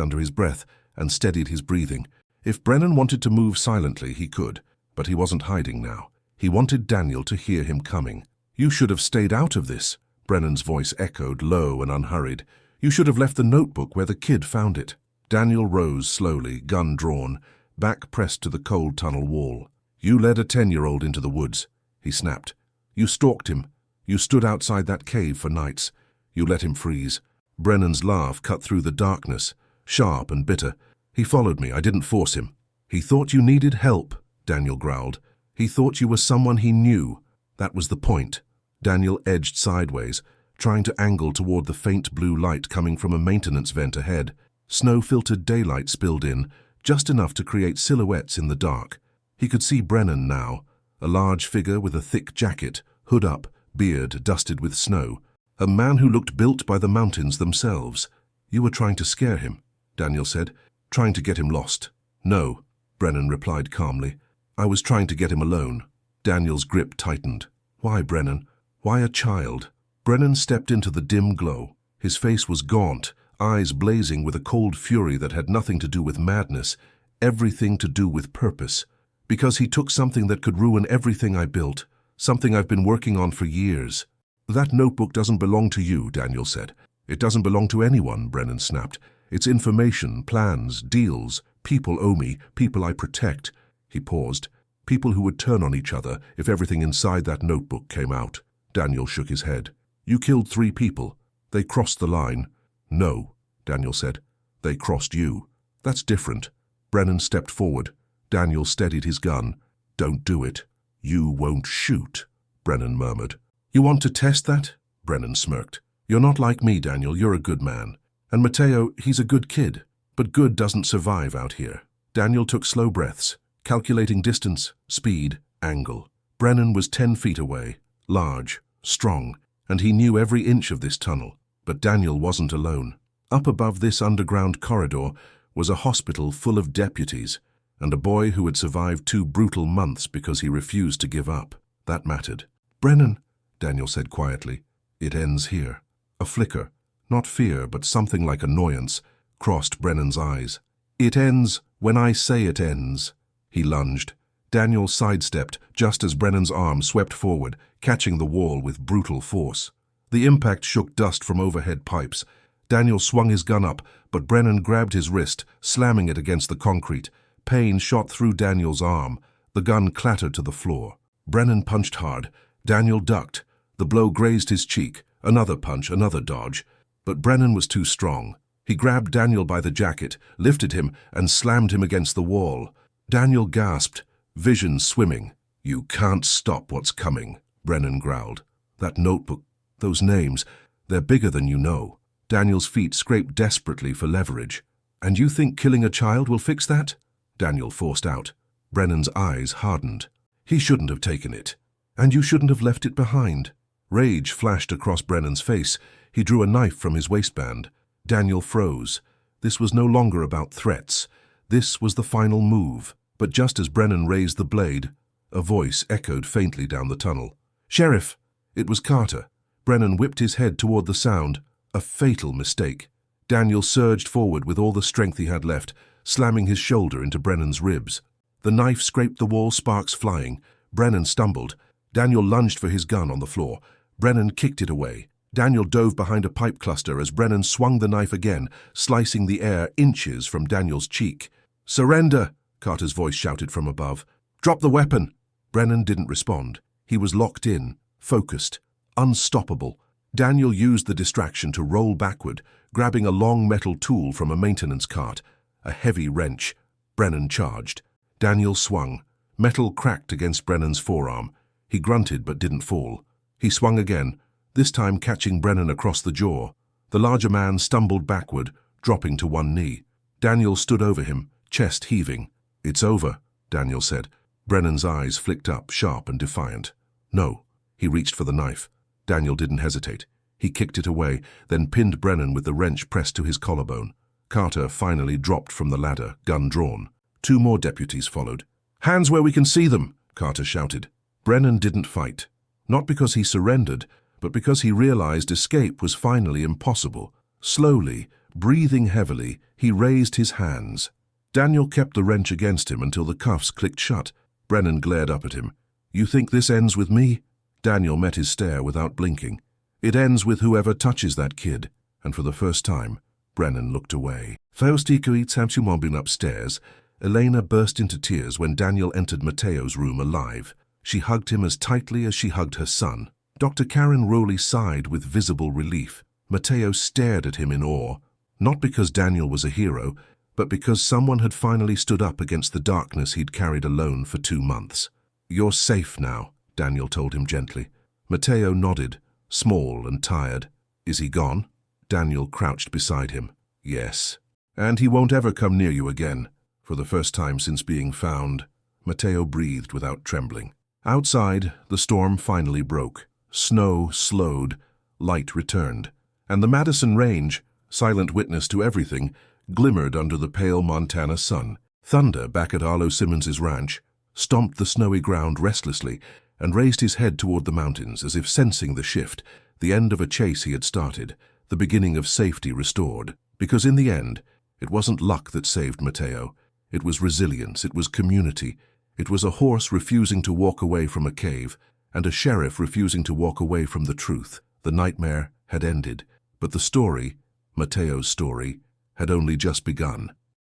under his breath and steadied his breathing. If Brennan wanted to move silently, he could, but he wasn't hiding now. He wanted Daniel to hear him coming. "You should have stayed out of this," Brennan's voice echoed, low and unhurried. "You should have left the notebook where the kid found it." Daniel rose slowly, gun drawn, back pressed to the cold tunnel wall. "You led a 10-year-old into the woods," he snapped. "You stalked him. You stood outside that cave for nights. You let him freeze. Brennan's laugh cut through the darkness, sharp and bitter. He followed me. I didn't force him. He thought you needed help, Daniel growled. He thought you were someone he knew. That was the point. Daniel edged sideways, trying to angle toward the faint blue light coming from a maintenance vent ahead. Snow-filtered daylight spilled in, just enough to create silhouettes in the dark. He could see Brennan now, a large figure with a thick jacket, hood up, beard dusted with snow. A man who looked built by the mountains themselves. You were trying to scare him, Daniel said, trying to get him lost. No, Brennan replied calmly. I was trying to get him alone. Daniel's grip tightened. Why, Brennan? Why a child? Brennan stepped into the dim glow. His face was gaunt, eyes blazing with a cold fury that had nothing to do with madness, everything to do with purpose. Because he took something that could ruin everything I built, something I've been working on for years. That notebook doesn't belong to you, Daniel said. It doesn't belong to anyone, Brennan snapped. It's information, plans, deals. People owe me, people I protect. He paused. People who would turn on each other if everything inside that notebook came out. Daniel shook his head. You killed 3 people. They crossed the line. No, Daniel said. They crossed you. That's different. Brennan stepped forward. Daniel steadied his gun. Don't do it. You won't shoot, Brennan murmured. You want to test that? Brennan smirked. You're not like me, Daniel. You're a good man. And Mateo, he's a good kid. But good doesn't survive out here. Daniel took slow breaths, calculating distance, speed, angle. Brennan was 10 feet away, large, strong, and he knew every inch of this tunnel. But Daniel wasn't alone. Up above this underground corridor was a hospital full of deputies, and a boy who had survived 2 brutal months because he refused to give up. That mattered. Brennan, Daniel said quietly, it ends here. A flicker, not fear but something like annoyance, crossed Brennan's eyes. It ends when I say it ends. He lunged. Daniel sidestepped just as Brennan's arm swept forward, catching the wall with brutal force. The impact shook dust from overhead pipes. Daniel swung his gun up, but Brennan grabbed his wrist, slamming it against the concrete. Pain shot through Daniel's arm. The gun clattered to the floor. Brennan punched hard. Daniel ducked. The blow grazed his cheek. Another punch, another dodge. But Brennan was too strong. He grabbed Daniel by the jacket, lifted him, and slammed him against the wall. Daniel gasped, vision swimming. You can't stop what's coming, Brennan growled. That notebook, those names, they're bigger than you know. Daniel's feet scraped desperately for leverage. And you think killing a child will fix that? Daniel forced out. Brennan's eyes hardened. He shouldn't have taken it. And you shouldn't have left it behind. Rage flashed across Brennan's face. He drew a knife from his waistband. Daniel froze. This was no longer about threats. This was the final move. But just as Brennan raised the blade, a voice echoed faintly down the tunnel. Sheriff! It was Carter. Brennan whipped his head toward the sound. A fatal mistake. Daniel surged forward with all the strength he had left, slamming his shoulder into Brennan's ribs. The knife scraped the wall, sparks flying. Brennan stumbled. Daniel lunged for his gun on the floor. Brennan kicked it away. Daniel dove behind a pipe cluster as Brennan swung the knife again, slicing the air inches from Daniel's cheek. Surrender! Carter's voice shouted from above. Drop the weapon! Brennan didn't respond. He was locked in, focused, unstoppable. Daniel used the distraction to roll backward, grabbing a long metal tool from a maintenance cart. A heavy wrench. Brennan charged. Daniel swung. Metal cracked against Brennan's forearm. He grunted but didn't fall. He swung again, this time catching Brennan across the jaw. The larger man stumbled backward, dropping to one knee. Daniel stood over him, chest heaving. It's over, Daniel said. Brennan's eyes flicked up, sharp and defiant. No. He reached for the knife. Daniel didn't hesitate. He kicked it away, then pinned Brennan with the wrench pressed to his collarbone. Carter finally dropped from the ladder, gun drawn. 2 more deputies followed. Hands where we can see them, Carter shouted. Brennan didn't fight. Not because he surrendered, but because he realized escape was finally impossible. Slowly, breathing heavily, he raised his hands. Daniel kept the wrench against him until the cuffs clicked shut. Brennan glared up at him. You think this ends with me? Daniel met his stare without blinking. It ends with whoever touches that kid. And for the first time, Brennan looked away. Faustikuit upstairs, Elena burst into tears when Daniel entered Mateo's room alive. She hugged him as tightly as she hugged her son. Dr. Karen Rowley sighed with visible relief. Mateo stared at him in awe, not because Daniel was a hero, but because someone had finally stood up against the darkness he'd carried alone for 2 months. "You're safe now," Daniel told him gently. Mateo nodded, small and tired. "Is he gone?" Daniel crouched beside him. "Yes. And he won't ever come near you again, for the first time since being found." Mateo breathed without trembling. Outside, the storm finally broke. Snow slowed, light returned, and the Madison Range, silent witness to everything, glimmered under the pale Montana sun. Thunder, back at Arlo Simmons's ranch, stomped the snowy ground restlessly and raised his head toward the mountains as if sensing the shift, the end of a chase he had started, the beginning of safety restored. Because in the end, it wasn't luck that saved Mateo. It was resilience, it was community. It was a horse refusing to walk away from a cave, and a sheriff refusing to walk away from the truth. The nightmare had ended, but the story, Mateo's story, had only just begun.